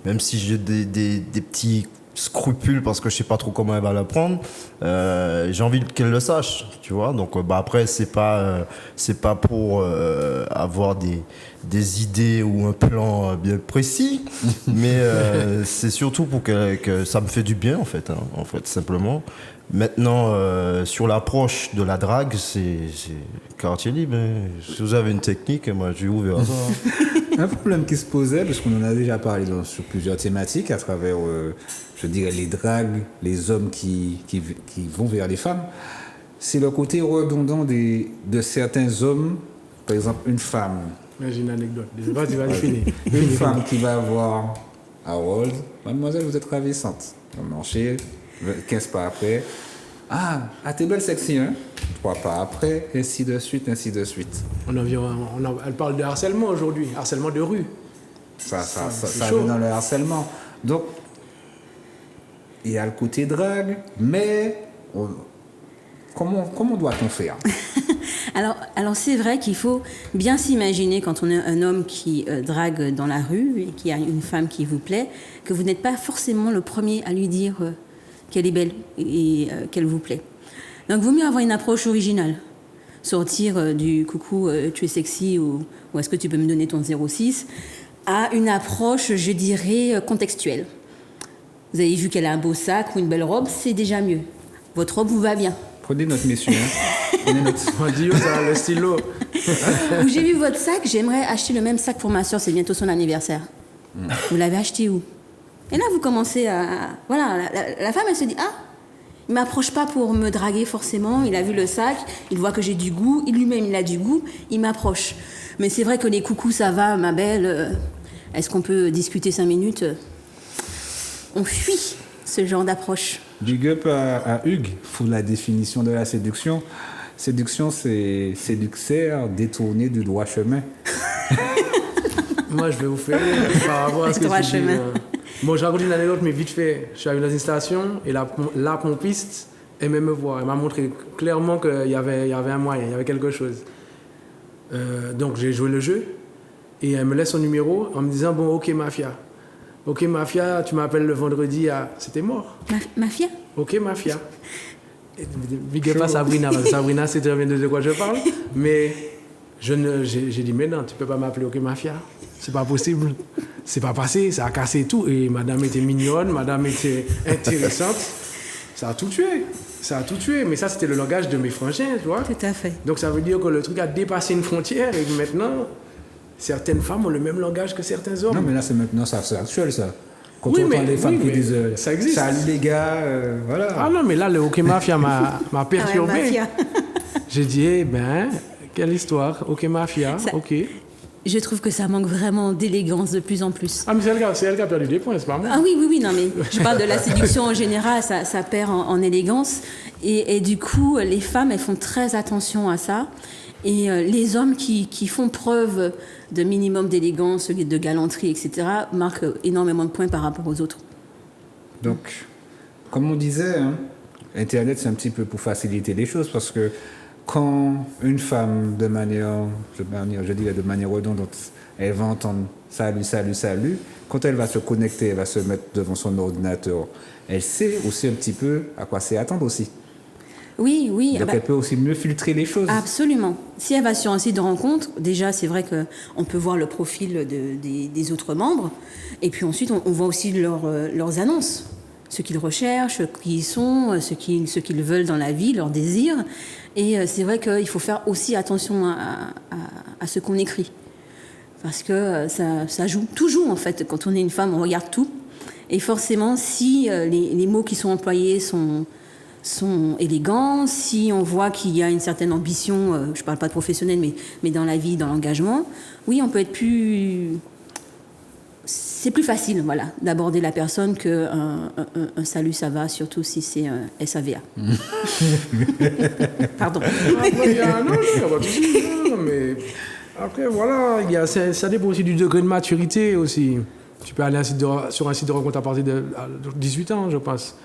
même si j'ai des petits scrupules parce que je sais pas trop comment elle va la prendre, j'ai envie qu'elle le sache, tu vois. Donc après c'est pas pour avoir des idées ou un plan bien précis, mais c'est surtout pour que ça me fait du bien en fait simplement. Maintenant, sur l'approche de la drague, c'est quartier libre. Hein. Si vous avez une technique, moi, je suis ouvert. Un problème qui se posait, parce qu'on en a déjà parlé sur plusieurs thématiques, à travers, je dirais, les dragues, les hommes qui vont vers les femmes, c'est le côté redondant de certains hommes. Par exemple, une femme. J'ai une anecdote. Vas-y, finis. Une femme qui va voir Harold. Mademoiselle, vous êtes ravissante. On marche 15 pas après. Ah, t'es belle sexy, hein? 3 pas après, ainsi de suite, ainsi de suite. Elle parle de harcèlement aujourd'hui, harcèlement de rue. Ça vient dans le harcèlement. Donc, il y a le côté drague, mais comment doit-on faire? Alors c'est vrai qu'il faut bien s'imaginer quand on est un homme qui drague dans la rue et qui a une femme qui vous plaît, que vous n'êtes pas forcément le premier à lui dire qu'elle est belle et qu'elle vous plaît. Donc, il vaut mieux avoir une approche originale. Sortir du coucou, tu es sexy ou est-ce que tu peux me donner ton 06 à une approche, je dirais, contextuelle. Vous avez vu qu'elle a un beau sac ou une belle robe, c'est déjà mieux. Votre robe vous va bien. Prenez notre mission. Prenez notre... ça, le stylo. Ou j'ai vu votre sac, j'aimerais acheter le même sac pour ma soeur, c'est bientôt son anniversaire. Vous l'avez acheté où? Et là, vous commencez à... Voilà, la femme, elle se dit, ah, il ne m'approche pas pour me draguer forcément, il a vu le sac, il voit que j'ai du goût, lui-même, il a du goût, il m'approche. Mais c'est vrai que les coucous, ça va, ma belle, est-ce qu'on peut discuter 5 minutes? On fuit ce genre d'approche. Big up à Hugues pour la définition de la séduction. Séduction, c'est séducteur détourné du droit chemin. Moi, je vais vous faire par rapport à ce que tu dis. Bon, je raconte une anecdote, mais vite fait. Je suis arrivé dans une station et la pompiste aimait me voir. Elle m'a montré clairement qu'il y avait un moyen, il y avait quelque chose. Donc, j'ai joué le jeu et elle me laisse son numéro en me disant, bon, ok, Mafia. Ok, Mafia, tu m'appelles le vendredi à... C'était mort. Mafia? Ok, Mafia. Big up à Sabrina, parce que Sabrina sait très bien de quoi je parle. Mais j'ai dit, mais non, tu peux pas m'appeler OK Mafia. C'est pas possible. C'est pas passé, ça a cassé tout. Et madame était mignonne, madame était intéressante. Ça a tout tué. Mais ça, c'était le langage de mes frangins, tu vois. Tout à fait. Donc ça veut dire que le truc a dépassé une frontière et que maintenant, certaines femmes ont le même langage que certains hommes. Non, mais là, c'est actuel, ça. Quand oui, on entend les femmes qui disent ça existe. Salut les gars, voilà. Ah non, mais là, le OK Mafia m'a perturbé. Ah ouais, Mafia. J'ai dit, eh ben, quelle histoire. OK Mafia, ça, OK. Je trouve que ça manque vraiment d'élégance de plus en plus. Ah, mais c'est elle qui a perdu des points, c'est pas moi. Ah oui, non, mais je parle de la séduction en général, ça perd en élégance. Et du coup, les femmes, elles font très attention à ça. Et les hommes qui font preuve de minimum d'élégance, de galanterie, etc., marquent énormément de points par rapport aux autres. Donc, comme on disait, hein, Internet, c'est un petit peu pour faciliter les choses, parce que quand une femme, de manière redondante, elle va entendre « salut, salut, salut », quand elle va se connecter, elle va se mettre devant son ordinateur, elle sait aussi un petit peu à quoi c'est attendre aussi. Oui. Donc elle peut aussi mieux filtrer les choses. Absolument. Si elle va sur un site de rencontre, déjà c'est vrai qu'on peut voir le profil des autres membres, et puis ensuite on voit aussi leurs annonces, ce qu'ils recherchent, qui ils sont, ce qu'ils veulent dans la vie, leurs désirs. Et c'est vrai qu'il faut faire aussi attention à ce qu'on écrit, parce que ça joue. Tout joue en fait. Quand on est une femme, on regarde tout, et forcément si les mots qui sont employés sont sont élégants, si on voit qu'il y a une certaine ambition, je ne parle pas de professionnel, mais dans la vie, dans l'engagement, oui, on peut être plus... C'est plus facile, voilà, d'aborder la personne qu'un salut, ça va, surtout si c'est un SAVA. Pardon. Non, mais après, voilà, ça dépend aussi du degré de maturité aussi. Tu peux aller sur un site de rencontre à partir de 18 ans, je pense.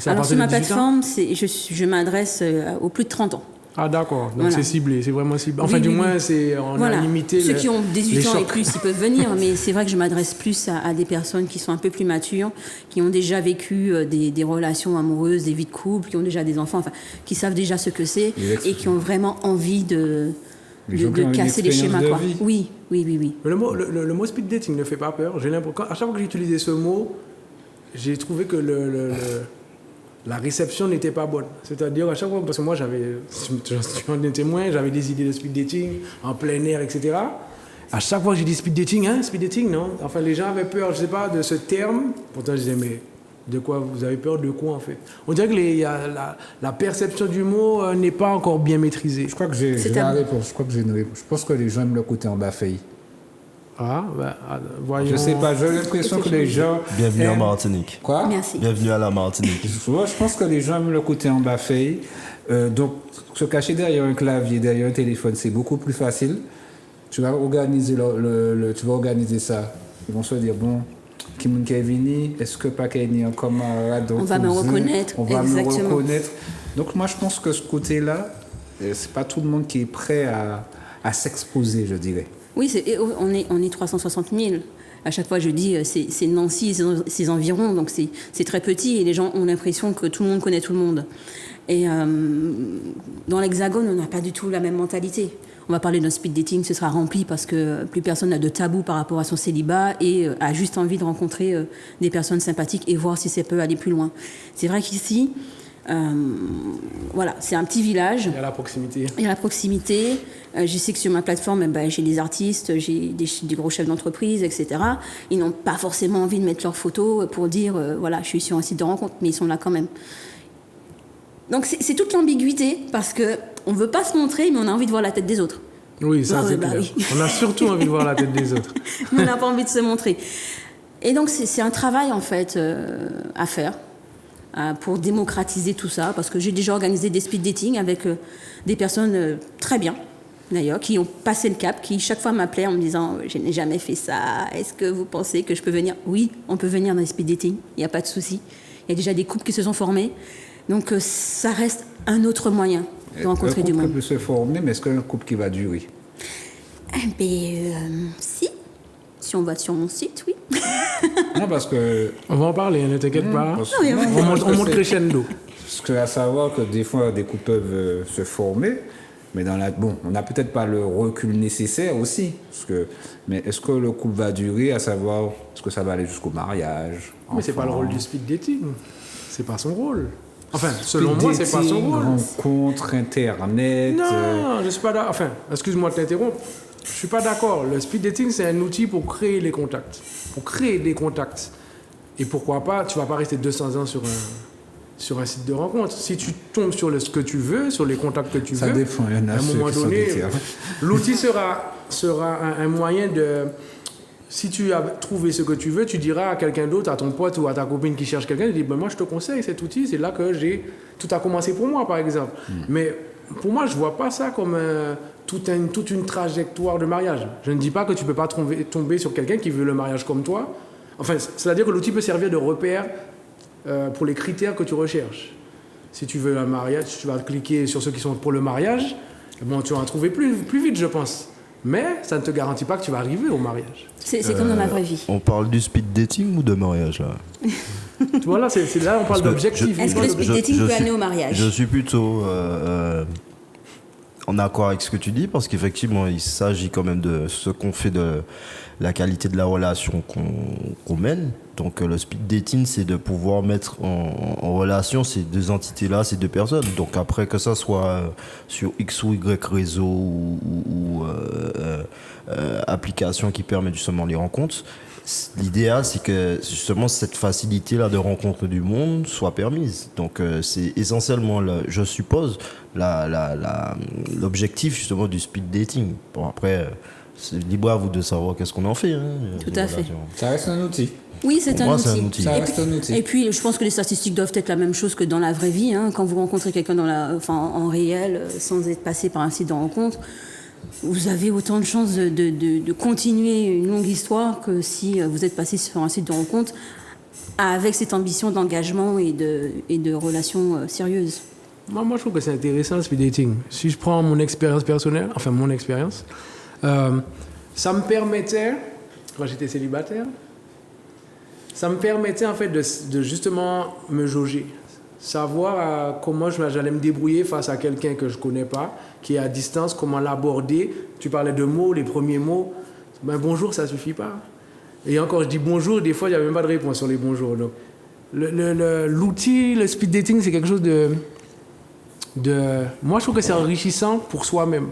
Alors, sur ma plateforme, je m'adresse aux plus de 30 ans. Ah, d'accord. Donc, Voilà. c'est ciblé, c'est vraiment ciblé. Enfin, Oui, du oui, moins, oui. on a limité Ceux qui ont 18 ans et chocs. plus, ils peuvent venir, mais c'est vrai que je m'adresse plus à des personnes qui sont un peu plus matures, qui ont déjà vécu des relations amoureuses, des vies de couple, qui ont déjà des enfants, enfin, qui savent déjà ce que c'est et qui ont vraiment envie de casser les schémas, quoi. Oui. Mais le mot speed dating ne fait pas peur. J'ai l'impression, à chaque fois que j'ai utilisé ce mot, j'ai trouvé que la réception n'était pas bonne. C'est-à-dire, à chaque fois, parce que moi, tu en es témoin, j'avais des idées de speed dating en plein air, etc. À chaque fois que j'ai dit speed dating, non. Enfin, les gens avaient peur, je sais pas, de ce terme. Pourtant, je disais, mais de quoi vous avez peur de quoi, en fait? On dirait que la perception du mot n'est pas encore bien maîtrisée. Je crois que j'ai la réponse. Je crois que j'ai une réponse. Je pense que les gens aiment le côté en bas failli. Ah, voyons. Je sais pas, j'ai l'impression que les gens... Bienvenue en Martinique. Quoi? Merci. Bienvenue à la Martinique. Moi, je pense que les gens aiment le côté en bas failli. Donc, se cacher derrière un clavier, derrière un téléphone, c'est beaucoup plus facile. Tu vas organiser, tu vas organiser ça. Ils vont se dire, bon, Kim Kevini, est-ce que pas Kevini en camarade? On va me reconnaître. On va Exactement. me reconnaître. Donc, moi, je pense que ce côté-là, c'est pas tout le monde qui est prêt à s'exposer, je dirais. Oui, on est 360 000. À chaque fois, je dis, c'est Nancy et ses environs, donc c'est très petit et les gens ont l'impression que tout le monde connaît tout le monde. Et dans l'Hexagone, on n'a pas du tout la même mentalité. On va parler d'un speed dating, ce sera rempli parce que plus personne n'a de tabou par rapport à son célibat et a juste envie de rencontrer des personnes sympathiques et voir si ça peut aller plus loin. C'est vrai qu'ici, voilà, c'est un petit village. Il y a la proximité. Il y a la proximité. Je sais que sur ma plateforme, j'ai des artistes, j'ai des gros chefs d'entreprise, etc. Ils n'ont pas forcément envie de mettre leurs photos pour dire, voilà, je suis sur un site de rencontre, mais ils sont là quand même. Donc c'est toute l'ambiguïté, parce qu'on ne veut pas se montrer, mais on a envie de voir la tête des autres. Oui, ça c'est clair. Oui. On a surtout envie de voir la tête des autres. On n'a pas envie de se montrer. Et donc c'est un travail, en fait, à faire. Pour démocratiser tout ça, parce que j'ai déjà organisé des speed dating avec des personnes très bien, d'ailleurs, qui ont passé le cap, qui chaque fois m'appelaient en me disant « Je n'ai jamais fait ça, est-ce que vous pensez que je peux venir ?» Oui, on peut venir dans les speed dating, il n'y a pas de souci. Il y a déjà des couples qui se sont formés, donc ça reste un autre moyen de rencontrer du monde. Un couple peut se former, mais est-ce qu'un couple qui va durer? Si on va sur mon site, oui. Non, parce que... On va en parler, ne t'inquiète pas. oui. On monte crescendo. Parce que à savoir que des fois, des couples peuvent se former, mais on n'a peut-être pas le recul nécessaire aussi. Mais est-ce que le couple va durer, à savoir, est-ce que ça va aller jusqu'au mariage? Mais c'est pas le rôle du speed dating. C'est pas son rôle. Enfin, Speed selon moi, c'est pas son dating, rôle. rencontre, internet... Non, je suis pas d'accord. Enfin, excuse-moi de t'interrompre. Je suis pas d'accord. Le speed dating, c'est un outil pour créer les contacts. Pour créer des contacts. Et pourquoi pas, tu vas pas rester 200 ans sur un site de rencontre. Si tu tombes sur ce que tu veux, sur les contacts que tu Ça veux, dépend, il y en a à un ceux moment qui sont donné, déterres. l'outil sera un moyen de... Si tu as trouvé ce que tu veux, tu diras à quelqu'un d'autre, à ton pote ou à ta copine qui cherche quelqu'un, tu dis, ben moi je te conseille cet outil, c'est là que tout a commencé pour moi, par exemple. Mais pour moi, je vois pas ça comme toute une trajectoire de mariage. Je ne dis pas que tu peux pas tomber sur quelqu'un qui veut le mariage comme toi. Enfin, c'est-à-dire que l'outil peut servir de repère pour les critères que tu recherches. Si tu veux un mariage, tu vas cliquer sur ceux qui sont pour le mariage, bon, tu vas en trouver plus vite, je pense. Mais ça ne te garantit pas que tu vas arriver au mariage. C'est comme dans la vraie vie. On parle du speed dating ou de mariage là? Voilà, c'est là on parle d'objectif. Est-ce que le speed dating peut amener au mariage? Je suis plutôt en accord avec ce que tu dis, parce qu'effectivement, il s'agit quand même de ce qu'on fait de la qualité de la relation qu'on mène. Donc le speed dating, c'est de pouvoir mettre en relation ces deux entités-là, ces deux personnes. Donc après, que ça soit sur X ou Y réseau ou application qui permet justement les rencontres, l'idéal, c'est que justement cette facilité-là de rencontre du monde soit permise. Donc c'est essentiellement, je suppose, l'objectif justement du speed dating. Bon, après, c'est libre à vous de savoir qu'est-ce qu'on en fait. Tout à fait. Ça reste un outil. Oui, c'est un outil. Ça reste un outil. Et puis, je pense que les statistiques doivent être la même chose que dans la vraie vie. Hein. Quand vous rencontrez quelqu'un en réel, sans être passé par un site de rencontre, vous avez autant de chances de continuer une longue histoire que si vous êtes passé sur un site de rencontre avec cette ambition d'engagement et de relations sérieuses. Moi, je trouve que c'est intéressant le speed dating. Si je prends mon expérience personnelle, ça me permettait, quand j'étais célibataire, ça me permettait en fait de justement me jauger. Savoir comment j'allais me débrouiller face à quelqu'un que je ne connais pas, qui est à distance, comment l'aborder. Tu parlais de mots, les premiers mots. Ben, bonjour, ça ne suffit pas. Et encore, je dis bonjour, des fois, il n'y a même pas de réponse sur les bonjours. Donc, l'outil, le speed dating, c'est quelque chose moi, je trouve que c'est enrichissant pour soi-même.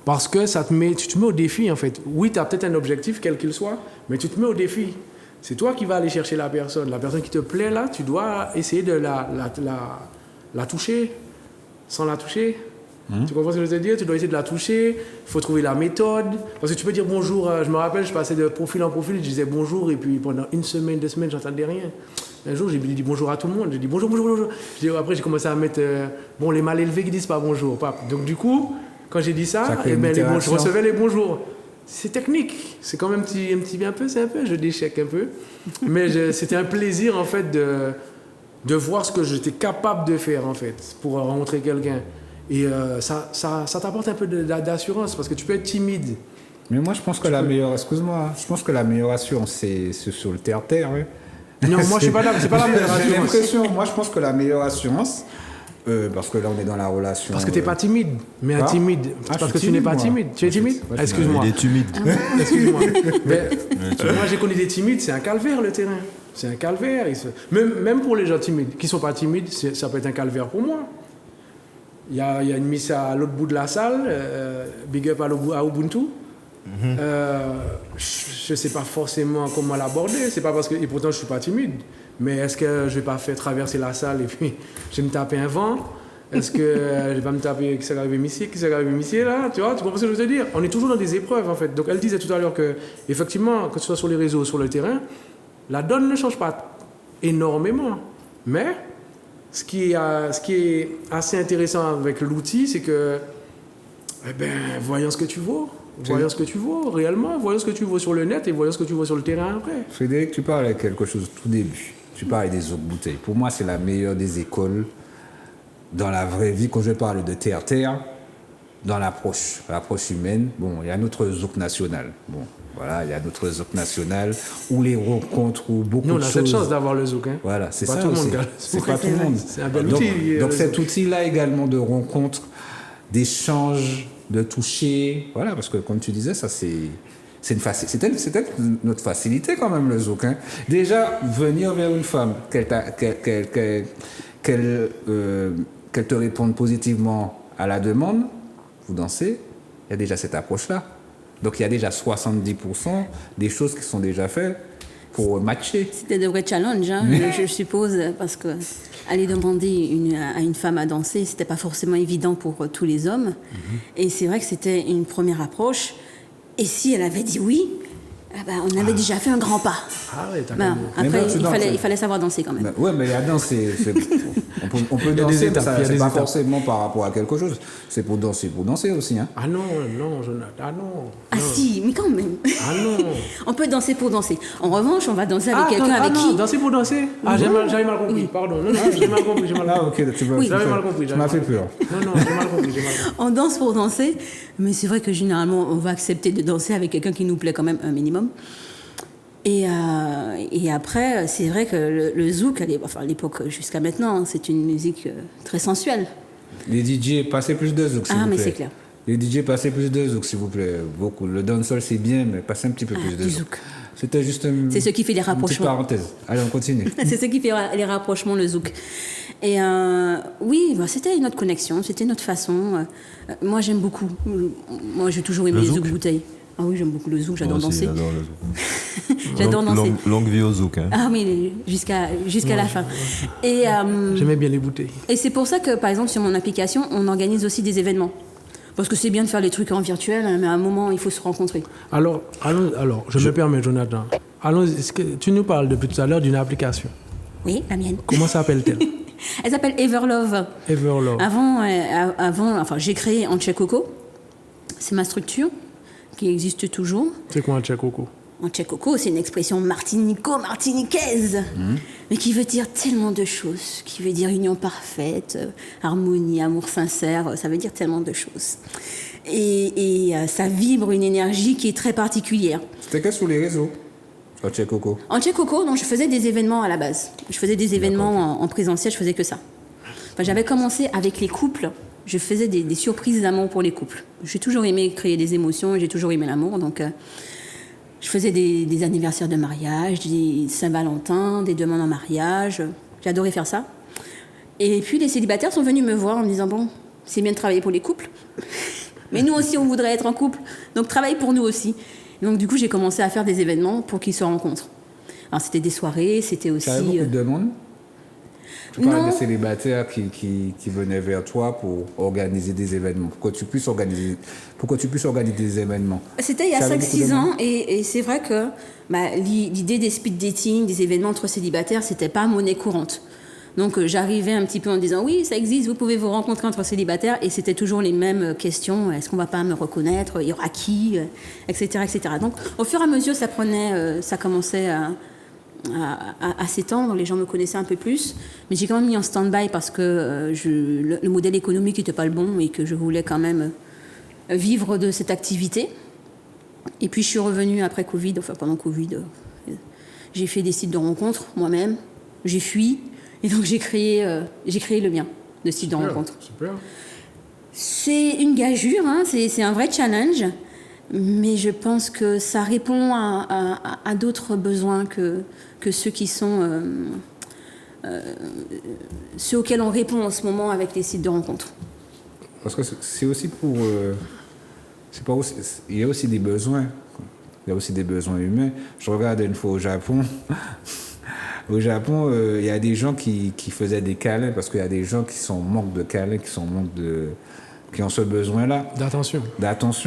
Parce que tu te mets au défi, en fait. Oui, tu as peut-être un objectif, quel qu'il soit, mais tu te mets au défi. C'est toi qui vas aller chercher la personne. La personne qui te plaît, là, tu dois essayer de la toucher sans la toucher. Tu comprends ce que je veux dire? Tu dois essayer de la toucher. Il faut trouver la méthode. Parce que tu peux dire bonjour. Je me rappelle, je passais de profil en profil, je disais bonjour, et puis pendant 1 semaine, 2 semaines, j'entendais rien. Un jour, j'ai dit bonjour à tout le monde. J'ai dit bonjour. Après, j'ai commencé à mettre les mal élevés qui disent pas bonjour. Donc, du coup, quand j'ai dit ça, je recevais les bonjours. C'est technique. C'est quand même c'est un peu un jeu d'échecs un peu. Mais c'était un plaisir, en fait, de voir ce que j'étais capable de faire, en fait, pour rencontrer quelqu'un. Et ça t'apporte un peu d'assurance, parce que tu peux être timide. Mais moi, je pense que la meilleure assurance, c'est sur le terre-terre. Oui. Non, moi, je suis pas là. C'est pas la meilleure assurance. J'ai l'impression, moi, je pense que la meilleure assurance, parce que là, on est dans la relation. Parce que tu n'es pas timide. Mais un timide. Parce que tu n'es pas timide. Tu es timide? Excuse-moi. Il est timide. Excuse-moi. Moi, j'ai connu des timides, c'est un calvaire, le terrain. C'est un calvaire. Même pour les gens timides, qui ne sont pas timides, ça peut être un calvaire pour moi. Il y a une miss à l'autre bout de la salle, big up à Ubuntu. Je ne sais pas forcément comment l'aborder. C'est pas parce que, et pourtant, je ne suis pas timide. Mais est-ce que je ne vais pas faire traverser la salle et puis je vais me taper un vent? Est-ce que je vais pas me taper qui s'est arrivé ici, là? Tu vois, tu comprends ce que je veux dire? On est toujours dans des épreuves, en fait. Donc, elle disait tout à l'heure que, effectivement, que ce soit sur les réseaux ou sur le terrain, la donne ne change pas énormément. Mais ce qui est assez intéressant avec l'outil, c'est que, voyons ce que tu vaux. Voyons ce que tu vaux réellement, voyons ce que tu vaux sur le net et voyons ce que tu vaux sur le terrain après. Frédéric, tu parlais de quelque chose au tout début. Tu parlais des zouk bouteilles. Pour moi, c'est la meilleure des écoles dans la vraie vie. Quand je parle de terre-terre, dans l'approche humaine, il y a notre zouk national. Il y a notre zouk national où les rencontres, où beaucoup de choses. Nous, on a cette chance d'avoir le zouk. Hein. Voilà, c'est pas ça tout le aussi. monde. C'est pas tout le monde. C'est un bel outil. Donc cet outil-là également de rencontre, d'échange, de toucher, voilà, parce que comme tu disais, ça c'est notre facilité quand même, le zouk. Hein. Déjà, venir vers une femme, qu'elle te réponde positivement à la demande, vous dansez, il y a déjà cette approche-là. Donc il y a déjà 70% des choses qui sont déjà faites pour matcher. C'était de vrais challenges, hein, je suppose, parce que aller demander à une femme à danser, c'était pas forcément évident pour tous les hommes. Et c'est vrai que c'était une première approche. Et si elle avait dit oui, on avait déjà fait un grand pas. Après, il fallait savoir danser quand même. Oui, mais la danse, on peut danser, mais ça c'est pas forcément par rapport à quelque chose. C'est pour danser aussi. Hein. Ah non, Jonathan, non. Ah si, mais quand même. Ah non. On peut danser pour danser. En revanche, on va danser avec quelqu'un avec qui... Danser pour danser? J'avais mal compris, pardon. Non, j'ai mal compris. J'avais mal compris. Tu m'as fait peur. Non, j'ai mal compris. On danse pour danser, mais c'est vrai que généralement, on va accepter de danser avec quelqu'un qui nous plaît quand même un minimum. Et après, c'est vrai que le zouk, à l'époque jusqu'à maintenant, c'est une musique très sensuelle. Les DJ, passez plus de zouk, s'il vous plaît. Ah, mais c'est clair. Les DJ, passez plus de zouk, s'il vous plaît. Beaucoup. Le dancehall, c'est bien, mais passez un petit peu plus de zouk. C'était juste c'est ce qui fait les rapprochements. Petite parenthèse. Allez, on continue. C'est ce qui fait les rapprochements, le zouk. Et oui, c'était notre connexion, c'était notre façon. Moi, j'aime beaucoup. Moi, j'ai toujours aimé les zouk bouteilles. Ah oui, j'aime beaucoup le zouk, j'adore danser. J'adore le zouk. J'adore danser. Longue vie au zouk. Hein. Ah oui, jusqu'à la fin. Et, J'aimais bien les bouteilles. et c'est pour ça que, par exemple, sur mon application, on organise aussi des événements. Parce que c'est bien de faire les trucs en virtuel, hein, mais à un moment, il faut se rencontrer. Alors, je me permets, Jonathan. Allons, est-ce que tu nous parles depuis tout à l'heure d'une application. Oui, la mienne. Comment s'appelle-t-elle? Elle s'appelle Everlove. Everlove. Avant, j'ai créé Anche Coco. C'est ma structure qui existe toujours. C'est quoi un Anche Coco? Anche Coco, c'est une expression martinicaise, mais qui veut dire tellement de choses. Qui veut dire union parfaite, harmonie, amour sincère. Ça veut dire tellement de choses. Et ça vibre une énergie qui est très particulière. C'était que sur les réseaux, Anche Coco. Anche Coco, non, je faisais des événements à la base. Je faisais des événements en présentiel, je faisais que ça. Enfin, j'avais commencé avec les couples. Je faisais des surprises d'amour pour les couples. J'ai toujours aimé créer des émotions, j'ai toujours aimé l'amour, donc je faisais des anniversaires de mariage, des Saint-Valentin, des demandes en mariage. J'adorais faire ça. Et puis les célibataires sont venus me voir en me disant « Bon, c'est bien de travailler pour les couples, mais nous aussi on voudrait être en couple, donc travaille pour nous aussi ». Donc du coup j'ai commencé à faire des événements pour qu'ils se rencontrent. Alors c'était des soirées, c'était aussi... Tu avais beaucoup de demandes? Tu parles Non. de célibataires qui venaient vers toi pour organiser des événements, pour que tu puisses organiser des événements. C'était il y a Ça avait 5-6 beaucoup de ans et c'est vrai que l'idée des speed dating, des événements entre célibataires, c'était pas monnaie courante. Donc j'arrivais un petit peu en disant oui, ça existe, vous pouvez vous rencontrer entre célibataires et c'était toujours les mêmes questions. Est-ce qu'on va pas me reconnaître? Il y aura qui? Etc., etc. Donc au fur et à mesure, ça commençait à s'étendre, les gens me connaissaient un peu plus, mais j'ai quand même mis en stand-by parce que le modèle économique n'était pas le bon et que je voulais quand même vivre de cette activité. Et puis je suis revenue après Covid, enfin pendant Covid, j'ai fait des sites de rencontres moi-même, j'ai fui, et donc j'ai créé le mien, de site de rencontres. Super. C'est une gageure, hein, c'est un vrai challenge, mais je pense que ça répond à d'autres besoins que ceux qui sont ceux auxquels on répond en ce moment avec les sites de rencontres. Parce que c'est aussi pour... il y a aussi des besoins. Il y a aussi des besoins humains. Je regardais une fois au Japon. Au Japon, il y a des gens qui faisaient des câlins parce qu'il y a des gens qui sont en manque de câlins, qui ont ce besoin-là. D'attention.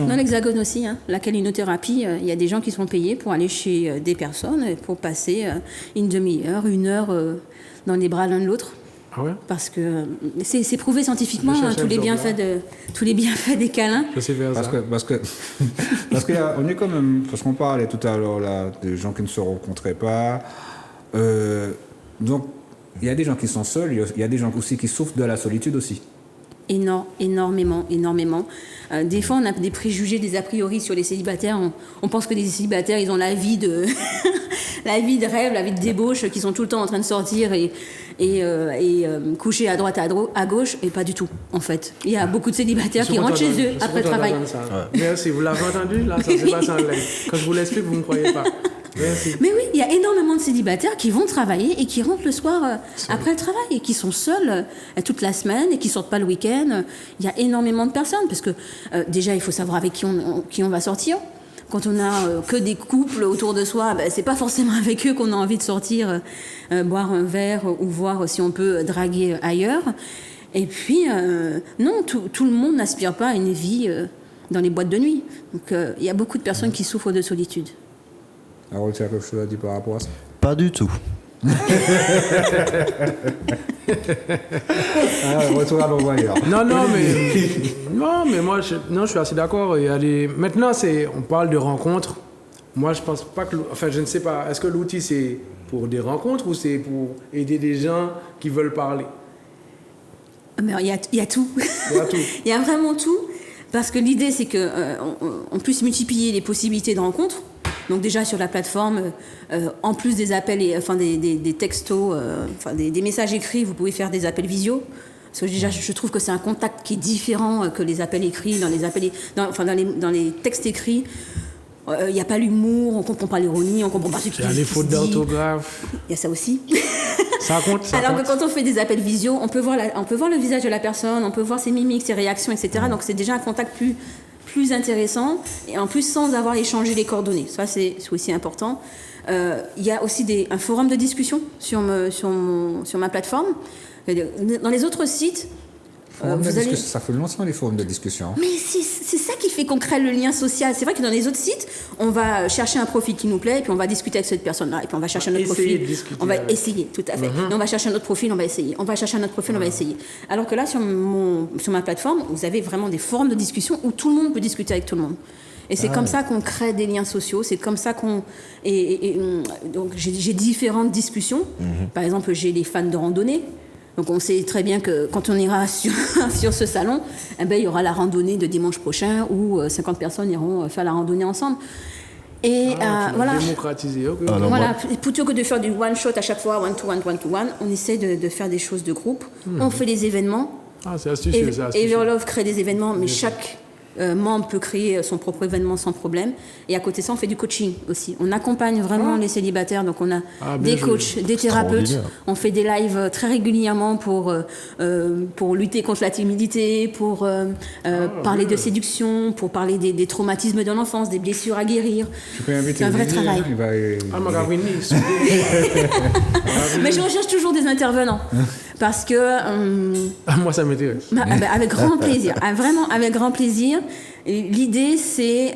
Dans l'Hexagone aussi, hein, la calinothérapie, il y a des gens qui sont payés pour aller chez des personnes, pour passer une demi-heure, 1 heure dans les bras l'un de l'autre. Ah ouais? Parce que c'est prouvé scientifiquement, hein, tous les bienfaits des câlins. Je sais faire ça. Parce qu'on est quand même... Parce qu'on parlait tout à l'heure là, de gens qui ne se rencontraient pas. Donc, il y a des gens qui sont seuls, il y a des gens aussi qui souffrent de la solitude aussi. Énormément. Des fois, on a des préjugés, des a priori sur les célibataires. On pense que les célibataires, ils ont la vie de la vie de rêve, la vie de débauche, qui sont tout le temps en train de sortir et coucher à droite, à gauche, et pas du tout, en fait. Il y a beaucoup de célibataires qui rentrent chez eux après le travail. Merci, vous l'avez entendu? Là, ça se passe en live. Quand je vous l'explique, vous ne me croyez pas. Merci. Mais oui, il y a énormément de célibataires qui vont travailler et qui rentrent le soir après le travail et qui sont seuls toute la semaine et qui sortent pas le week-end. Il y a énormément de personnes parce que déjà il faut savoir avec qui on va sortir. Quand on a que des couples autour de soi, c'est pas forcément avec eux qu'on a envie de sortir, boire un verre ou voir si on peut draguer ailleurs. Et puis non, tout le monde n'aspire pas à une vie dans les boîtes de nuit. Donc il y a beaucoup de personnes qui souffrent de solitude. Alors, tu as quelque chose à dire par rapport à ça? Pas du tout. Retour à l'envoyeur. Non, mais moi, je suis assez d'accord. Maintenant, on parle de rencontres. Moi, je pense pas que... Enfin, je ne sais pas. Est-ce que l'outil, c'est pour des rencontres ou c'est pour aider des gens qui veulent parler? Mais il y a tout. Il y a tout. Il y a vraiment tout. Parce que l'idée, c'est qu'on puisse multiplier les possibilités de rencontres. Donc déjà sur la plateforme, en plus des appels, des textos, des messages écrits, vous pouvez faire des appels visio. Parce que déjà, je trouve que c'est un contact qui est différent que les appels écrits. Dans les textes écrits, il n'y a pas l'humour, on ne comprend pas l'ironie, on ne comprend pas ce qui se dit. Il y a les fautes d'orthographe. Il y a ça aussi. Ça compte. Alors que quand on fait des appels visio, on peut voir le visage de la personne, on peut voir ses mimiques, ses réactions, etc. Donc c'est déjà un contact plus intéressant, et en plus sans avoir échangé les coordonnées. Ça, c'est aussi important. Il y a aussi un forum de discussion sur ma plateforme. Dans les autres sites, ça fait longtemps les forums de discussion. Mais c'est ça qui fait qu'on crée le lien social. C'est vrai que dans les autres sites, on va chercher un profil qui nous plaît, et puis on va discuter avec cette personne-là, et puis on va chercher un autre profil. On va essayer, tout à fait. Et on va chercher un autre profil, on va essayer. On va chercher un autre profil, on va essayer. Alors que là, sur ma plateforme, vous avez vraiment des forums de discussion où tout le monde peut discuter avec tout le monde. Et c'est comme ça qu'on crée des liens sociaux. C'est comme ça qu'on... Donc j'ai différentes discussions. Par exemple, j'ai les fans de randonnée. Donc on sait très bien que quand on ira sur ce salon, il y aura la randonnée de dimanche prochain où 50 personnes iront faire la randonnée ensemble. Et voilà. Démocratiser. Okay. Voilà. Plutôt que de faire du one shot à chaque fois, one to one, on essaie de faire des choses de groupe. On fait des événements. C'est astucieux, ça. Everlove crée des événements, mais chaque membre peut créer son propre événement sans problème. Et à côté de ça, on fait du coaching aussi. On accompagne vraiment les célibataires. Donc, on a des coachs, des thérapeutes. On fait des lives très régulièrement pour lutter contre la timidité, pour parler de séduction, pour parler des traumatismes de l'enfance, des blessures à guérir. C'est un vrai travail. Mais je recherche toujours des intervenants. Parce que... moi, ça m'intéresse. Avec grand plaisir. Vraiment, avec grand plaisir. Et l'idée, c'est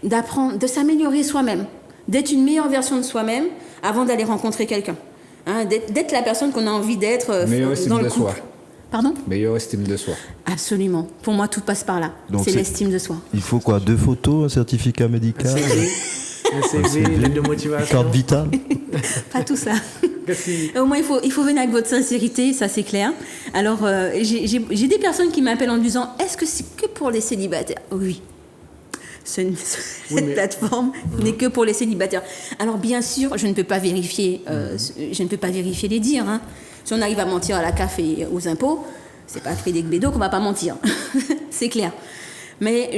d'apprendre, de s'améliorer soi-même, d'être une meilleure version de soi-même avant d'aller rencontrer quelqu'un. D'être la personne qu'on a envie d'être dans le couple. Pardon ? Meilleure estime de soi. Absolument. Pour moi, tout passe par là. C'est l'estime de soi. Il faut quoi ? 2 photos, un certificat médical ? Un CV, lettre de motivation. Carte vitale ? Pas tout ça. Au moins, il faut venir avec votre sincérité, ça c'est clair. Alors, j'ai des personnes qui m'appellent en me disant « Est-ce que c'est que pour les célibataires ?» Oui. Cette plateforme n'est que pour les célibataires. Alors, bien sûr, je ne peux pas vérifier les dires. Si on arrive à mentir à la CAF et aux impôts, c'est pas Frédéric Bédot qu'on va pas mentir. C'est clair. Mais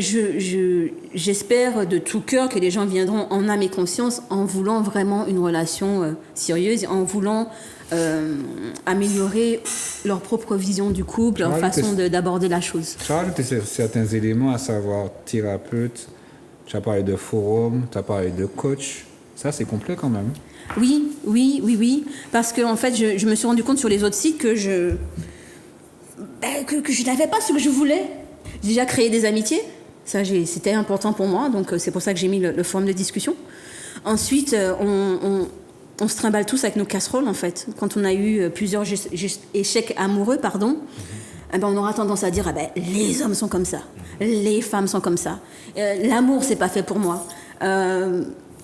j'espère de tout cœur que les gens viendront en âme et conscience en voulant vraiment une relation sérieuse, en voulant améliorer leur propre vision du couple, leur façon d'aborder la chose. Tu as rajouté certains éléments, à savoir thérapeute, tu as parlé de forum, tu as parlé de coach. Ça, c'est complet quand même. Oui. Parce que en fait, je me suis rendu compte sur les autres sites que je n'avais pas ce que je voulais. J'ai déjà créé des amitiés, ça c'était important pour moi, donc c'est pour ça que j'ai mis le forum de discussion. Ensuite, on se trimballe tous avec nos casseroles en fait. Quand on a eu plusieurs échecs amoureux, on aura tendance à dire les hommes sont comme ça, les femmes sont comme ça, l'amour c'est pas fait pour moi.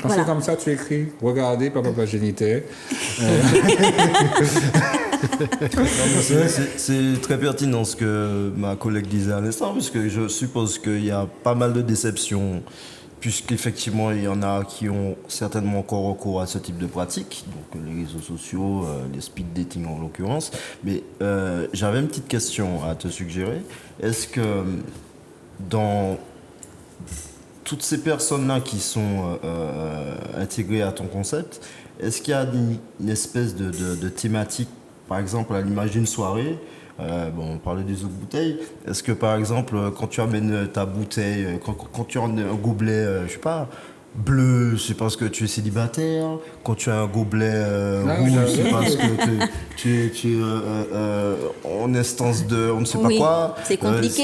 Quand c'est comme ça, tu écris « Regardez, papa géniteur ». C'est très pertinent ce que ma collègue disait à l'instant, puisque je suppose qu'il y a pas mal de déceptions, puisqu'effectivement il y en a qui ont certainement encore recours à ce type de pratique, donc les réseaux sociaux, les speed dating en l'occurrence. Mais j'avais une petite question à te suggérer. Est-ce que dans toutes ces personnes-là qui sont intégrées à ton concept, est-ce qu'il y a une espèce de thématique, par exemple à l'image d'une soirée, on parlait des autres bouteilles, est-ce que par exemple quand tu amènes ta bouteille, quand tu as un gobelet, je sais pas, bleu, c'est parce que tu es célibataire, quand tu as un gobelet rouge, c'est parce que tu es en instance de on ne sait pas quoi. C'est compliqué.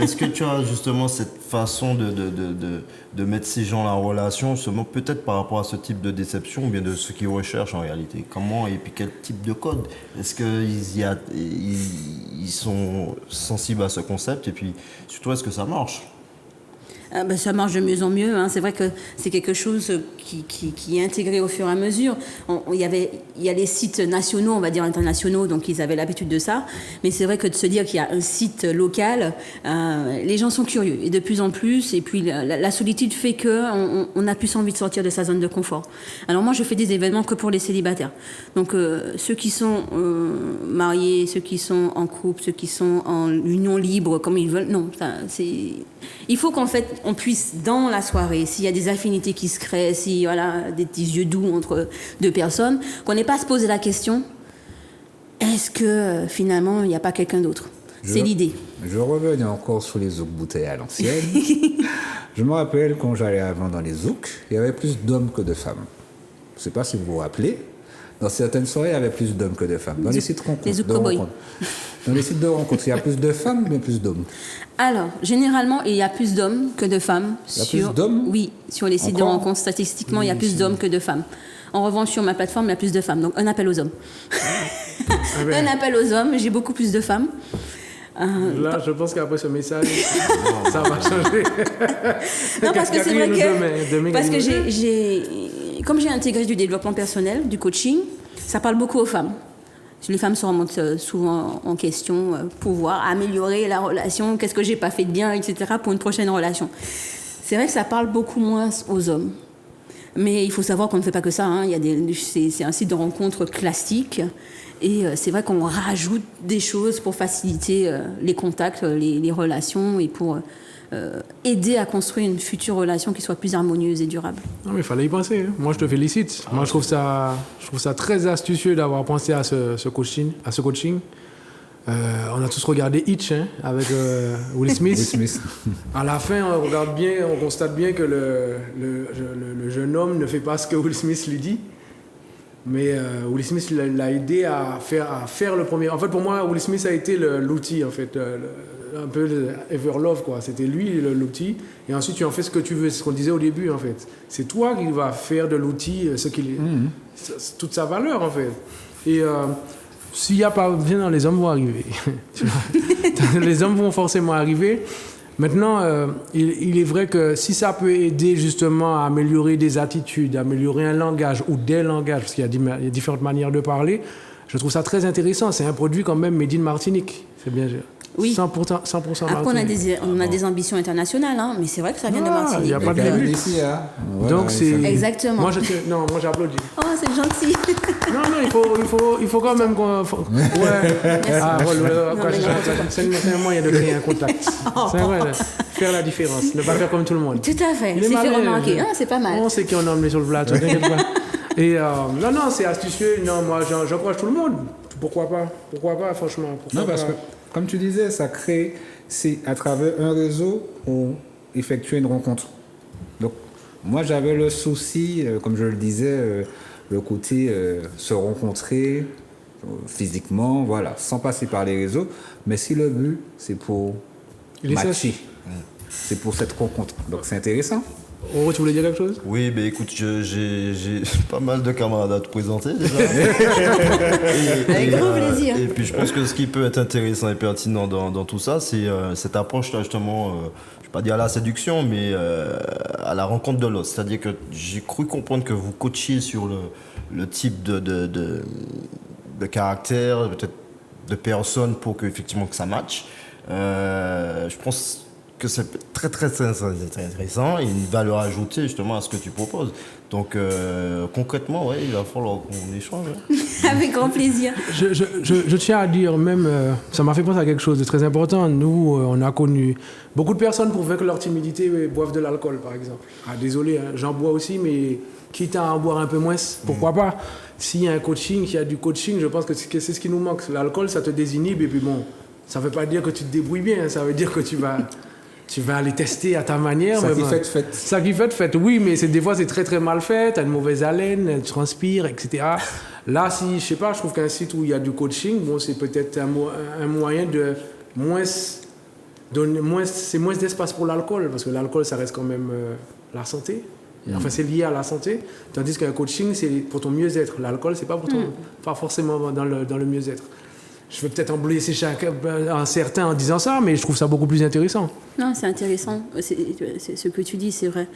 Est-ce que tu as justement cette façon de mettre ces gens en relation, seulement peut-être par rapport à ce type de déception ou bien de ce qu'ils recherchent en réalité? Comment et puis quel type de code? Est-ce qu'ils sont sensibles à ce concept et puis surtout est-ce que ça marche? Ça marche de mieux en mieux. C'est vrai que c'est quelque chose qui est intégré au fur et à mesure. Il y a les sites nationaux, on va dire internationaux, donc ils avaient l'habitude de ça. Mais c'est vrai que de se dire qu'il y a un site local, les gens sont curieux. Et de plus en plus, et puis la solitude fait qu'on a plus envie de sortir de sa zone de confort. Alors moi, je fais des événements que pour les célibataires. Donc ceux qui sont mariés, ceux qui sont en couple, ceux qui sont en union libre, comme ils veulent, non. Il faut qu'en fait, on puisse, dans la soirée, s'il y a des affinités qui se créent, s'il y a des petits yeux doux entre deux personnes, qu'on n'ait pas à se poser la question, est-ce que finalement, il n'y a pas quelqu'un d'autre? C'est l'idée. Je revenais encore sur les zouks bouteilles à l'ancienne. Je me rappelle quand j'allais avant dans les zouks, il y avait plus d'hommes que de femmes. Je ne sais pas si vous vous rappelez. Dans certaines soirées, il y avait plus d'hommes que de femmes. Dans les sites Les zouk cowboys. Dans les sites de rencontres, il y a plus de femmes ou bien plus d'hommes? Alors, généralement, il y a plus d'hommes que de femmes. Il y a plus d'hommes? Oui, sur les sites de Encore? rencontres, statistiquement, il y a plus d'hommes que de femmes. En revanche, sur ma plateforme, il y a plus de femmes. Donc, un appel aux hommes. Un appel aux hommes, j'ai beaucoup plus de femmes. Là, je pense qu'après ce message, ça va changer. Non, parce que c'est vrai demain, que, parce que comme j'ai intégré du développement personnel, du coaching, ça parle beaucoup aux femmes. Les femmes se remontent souvent en question pour pouvoir améliorer la relation, qu'est-ce que j'ai pas fait de bien, etc., pour une prochaine relation. C'est vrai que ça parle beaucoup moins aux hommes. Mais il faut savoir qu'on ne fait pas que ça. Hein. C'est un site de rencontre classique. Et c'est vrai qu'on rajoute des choses pour faciliter les contacts, les relations et pour aider à construire une future relation qui soit plus harmonieuse et durable. Non, mais il fallait y penser. Hein. Moi, je te félicite. Moi, je trouve ça très astucieux d'avoir pensé à ce coaching. On a tous regardé Hitch avec Will Smith. À la fin, on constate bien que le jeune homme ne fait pas ce que Will Smith lui dit. Mais Will Smith l'a aidé à faire le premier. En fait, pour moi, Will Smith a été l'outil, en fait, un peu Everlove, quoi. C'était lui l'outil. Et ensuite, tu en fais ce que tu veux. C'est ce qu'on disait au début, en fait. C'est toi qui vas faire de l'outil toute sa valeur, en fait. Et s'il n'y a pas, bien, les hommes vont arriver. Les hommes vont forcément arriver. Maintenant, il est vrai que si ça peut aider justement à améliorer des attitudes, à améliorer un langage ou des langages, parce qu'il y a différentes manières de parler, je trouve ça très intéressant. C'est un produit quand même made in Martinique. C'est bien. Oui. 100% Après, Martinique. on a des ambitions internationales, hein, mais c'est vrai que ça vient de Martinique. Il n'y a pas de limite. Ici, hein. Donc c'est... Exactement. Moi, j'applaudis. Oh, c'est gentil. Non, il faut quand même qu'on... Ouais. Ah, voilà, c'est un moyen de créer un contact. C'est vrai, faire la différence, ne pas faire comme tout le monde. Tout à fait. Il est C'est fait malin, remarquer. C'est pas mal. On sait qu'on a emmené sur le plateau, t'inquiète pas. Et non, c'est astucieux. Non, moi, j'encourage tout le monde. Pourquoi pas, franchement. Non, parce que, comme tu disais, c'est à travers un réseau pour effectuer une rencontre. Donc, moi, j'avais le souci, comme je le disais, le côté se rencontrer physiquement, voilà, sans passer par les réseaux. Mais si le but, c'est pour matcher, c'est pour cette rencontre. Donc, c'est intéressant. Oh, tu voulais dire quelque chose? Oui, ben écoute, j'ai pas mal de camarades à te présenter déjà. Avec grand plaisir. Et puis je pense que ce qui peut être intéressant et pertinent dans tout ça, c'est cette approche-là justement, je vais pas dire à la séduction, mais à la rencontre de l'autre. C'est-à-dire que j'ai cru comprendre que vous coachiez sur le type de caractère, peut-être de personne pour que effectivement que ça matche. Je pense que c'est très intéressant et une valeur ajoutée justement à ce que tu proposes. Donc concrètement, ouais, il va falloir qu'on échange. Avec grand plaisir. Je tiens à dire même, ça m'a fait penser à quelque chose de très important. Nous, on a connu beaucoup de personnes pour vaincre leur timidité boivent de l'alcool, par exemple. Ah, désolé, hein, j'en bois aussi, mais quitte à en boire un peu moins, pourquoi pas. S'il y a un coaching, qu'il y a du coaching, je pense que c'est ce qui nous manque. L'alcool, ça te désinhibe et puis bon, ça ne veut pas dire que tu te débrouilles bien, hein, ça veut dire que tu vas aller tester à ta manière. Ça qui fait. Ça qui fait, oui, mais des fois c'est très très mal fait, tu as une mauvaise haleine, tu transpires, etc. Là, si, je sais pas, je trouve qu'un site où il y a du coaching, bon, c'est peut-être un moyen de c'est moins d'espace pour l'alcool, parce que l'alcool, ça reste quand même la santé. Enfin, c'est lié à la santé, tandis qu'un coaching, c'est pour ton mieux-être. L'alcool, c'est pas pas forcément dans le mieux-être. Je vais peut-être en blesser certains en disant ça, mais je trouve ça beaucoup plus intéressant. Non, c'est intéressant. C'est ce que tu dis, c'est vrai.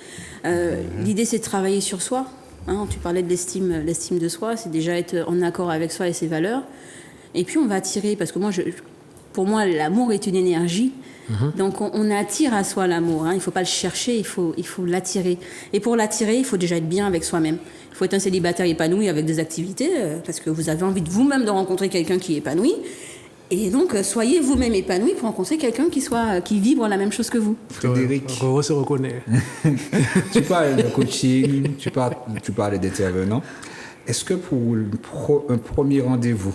L'idée, c'est de travailler sur soi. Hein, tu parlais de l'estime de soi, c'est déjà être en accord avec soi et ses valeurs. Et puis, on va attirer, parce que pour moi, l'amour est une énergie. Donc, on attire à soi l'amour. Hein. Il ne faut pas le chercher, il faut l'attirer. Et pour l'attirer, il faut déjà être bien avec soi-même. Il faut être un célibataire épanoui avec des activités, parce que vous avez envie de vous-même de rencontrer quelqu'un qui est épanoui. Et donc, soyez vous-même épanoui pour rencontrer quelqu'un qui vibre la même chose que vous. Frédéric, on se reconnaît. Tu parles de coaching, tu parles d'intervenants. Est-ce que pour un premier rendez-vous,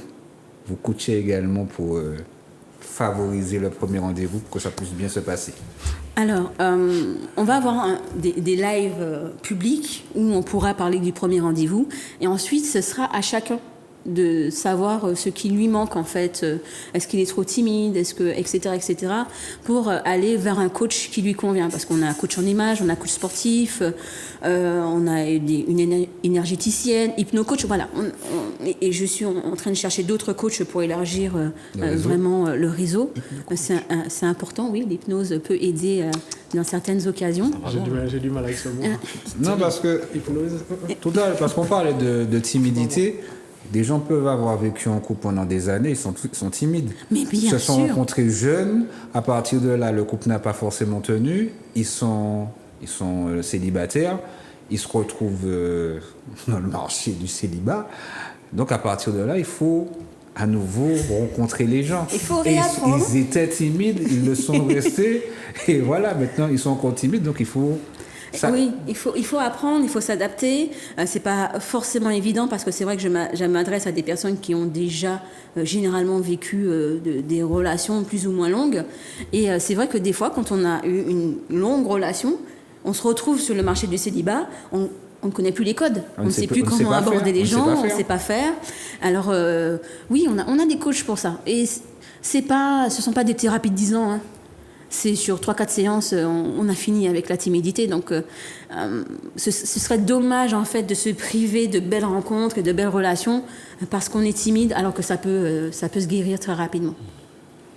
vous coachez également pour favoriser le premier rendez-vous pour que ça puisse bien se passer? Alors, on va avoir des lives publics où on pourra parler du premier rendez-vous. Et ensuite, ce sera à chacun de savoir ce qui lui manque en fait. Est-ce qu'il est trop timide, etc., pour aller vers un coach qui lui convient. Parce qu'on a un coach en image, on a un coach sportif, on a une énergéticienne, hypno-coach, voilà. Et je suis en train de chercher d'autres coachs pour élargir vraiment le réseau. C'est important, oui, l'hypnose peut aider dans certaines occasions. J'ai du mal avec ce mot. Non, parce que parce qu'on parlait de timidité. Des gens peuvent avoir vécu en couple pendant des années, ils sont timides. Mais bien Ils se sont sûr. rencontrés jeunes, à partir de là, le couple n'a pas forcément tenu, ils sont célibataires, ils se retrouvent dans le marché du célibat. Donc à partir de là, il faut à nouveau rencontrer les gens. Il faut Et réapprendre. ils étaient timides, ils le sont restés, et voilà, maintenant ils sont encore timides, donc il faut... Oui, il faut apprendre, il faut s'adapter. C'est pas forcément évident parce que c'est vrai que je m'adresse à des personnes qui ont déjà généralement vécu des relations plus ou moins longues. Et c'est vrai que des fois, quand on a eu une longue relation, on se retrouve sur le marché du célibat, on ne connaît plus les codes, on ne sait plus comment aborder les gens, on ne sait pas faire. Alors oui, on a des coachs pour ça. Et ce sont pas des thérapies de 10 ans, hein. C'est sur 3-4 séances, on a fini avec la timidité. Donc, ce serait dommage, en fait, de se priver de belles rencontres et de belles relations parce qu'on est timide, alors que ça peut se guérir très rapidement.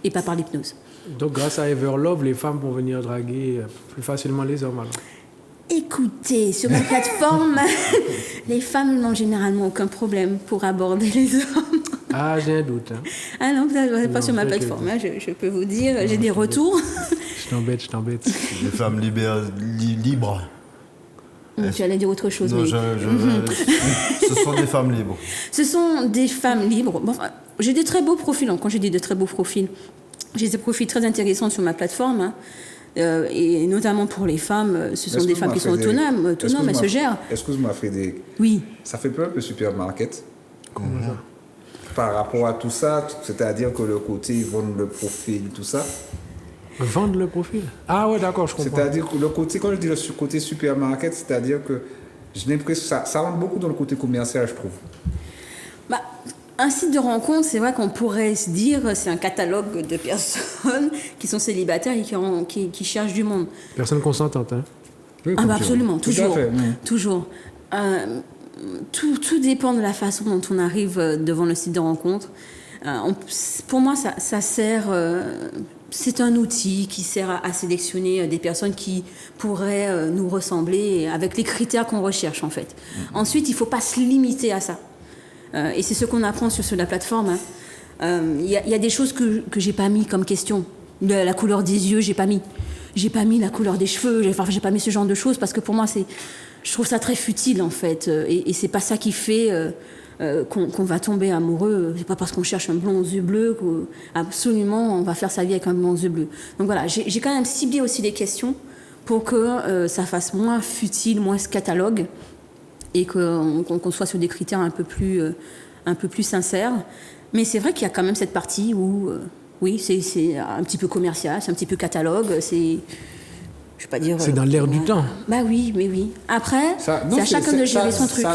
Et pas par l'hypnose. Donc, grâce à Everlove, les femmes vont venir draguer plus facilement les hommes, alors. Écoutez, sur ma plateforme, les femmes n'ont généralement aucun problème pour aborder les hommes. Ah, j'ai un doute. Hein. Ah non, pas Non, sur ma plateforme, hein, je peux vous dire, j'ai des retours. Je t'embête. Les femmes libres. Tu allais dire autre chose, Non, mais... ce sont des femmes libres. Ce sont des femmes libres. Bon, enfin, j'ai des très beaux profils. Quand j'ai dit de très beaux profils, j'ai des profils très intéressants sur ma plateforme. Hein. Et notamment pour les femmes, ce sont des femmes qui sont autonomes, elles se gèrent. Excuse-moi, Frédéric. Oui. Ça fait peur un peu supermarket. Par rapport à tout ça, c'est-à-dire que le côté vendre le profil, tout ça. Vendre le profil? Ah ouais, d'accord, je comprends. C'est-à-dire que le côté, quand je dis le côté supermarket, c'est-à-dire que j'ai l'impression que ça rentre beaucoup dans le côté commercial, je trouve. Bah, un site de rencontre, c'est vrai qu'on pourrait se dire c'est un catalogue de personnes qui sont célibataires et qui cherchent du monde. Personne consentante, hein? Oui, Ah bah absolument, tout toujours. à fait, oui. Toujours. Tout dépend de la façon dont on arrive devant le site de rencontre. Pour moi, ça sert... c'est un outil qui sert à sélectionner des personnes qui pourraient nous ressembler avec les critères qu'on recherche, en fait. Ensuite, il ne faut pas se limiter à ça. Et c'est ce qu'on apprend sur la plateforme. Il y a des choses que je n'ai pas mis comme question. La couleur des yeux, j'ai pas mis. J'ai pas mis la couleur des cheveux, j'ai pas mis ce genre de choses parce que pour moi, je trouve ça très futile, en fait. Et c'est pas ça qui fait qu'on va tomber amoureux. C'est pas parce qu'on cherche un blond aux yeux bleus qu'absolument on va faire sa vie avec un blond aux yeux bleus. Donc voilà, j'ai quand même ciblé aussi les questions pour que ça fasse moins futile, moins ce catalogue et qu'on soit sur des critères un peu plus sincères. Mais c'est vrai qu'il y a quand même cette partie où, oui, c'est un petit peu commercial, c'est un petit peu catalogue, c'est... Je vais pas dire... C'est dans l'air du temps. Bah oui, mais oui. Après, c'est à chacun de gérer son truc.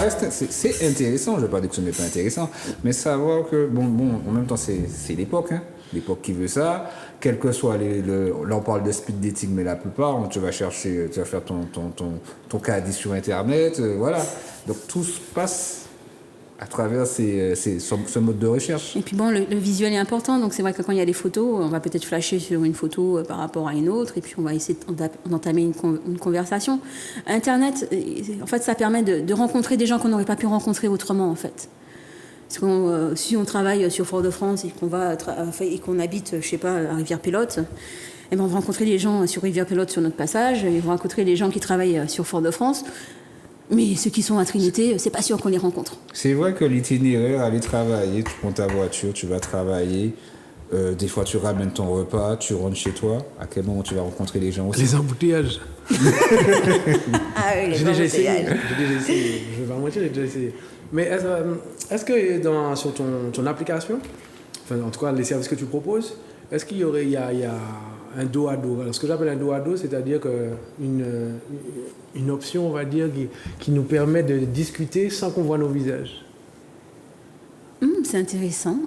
C'est intéressant, je ne veux pas dire que ce n'est pas intéressant, mais savoir que, bon, en même temps, c'est l'époque, hein, l'époque qui veut ça, quel que soit là on parle de speed dating, mais la plupart, tu vas faire ton caddie sur Internet, voilà. Donc tout se passe à travers ce mode de recherche. Et puis bon, le visuel est important, donc c'est vrai que quand il y a des photos, on va peut-être flasher sur une photo par rapport à une autre, et puis on va essayer d'entamer une conversation. Internet, en fait, ça permet de rencontrer des gens qu'on n'aurait pas pu rencontrer autrement, en fait. Parce que si on travaille sur Fort-de-France et qu'on habite, je sais pas, à Rivière-Pélote, eh ben on va rencontrer des gens sur Rivière-Pélote sur notre passage, et on va rencontrer des gens qui travaillent sur Fort-de-France. Mais ceux qui sont à Trinité, c'est pas sûr qu'on les rencontre. C'est vrai que l'itinéraire, aller travailler, tu prends ta voiture, tu vas travailler, des fois tu ramènes ton repas, tu rentres chez toi, à quel moment tu vas rencontrer les gens aussi? Les embouteillages. Ah oui, J'ai déjà essayé. Je vais pas mentir, j'ai déjà essayé. Mais est-ce que sur ton application, enfin en tout cas les services que tu proposes, est-ce qu'il y a un dos à dos? Alors, ce que j'appelle un dos à dos, c'est-à-dire une option, on va dire, qui nous permet de discuter sans qu'on voit nos visages. C'est intéressant.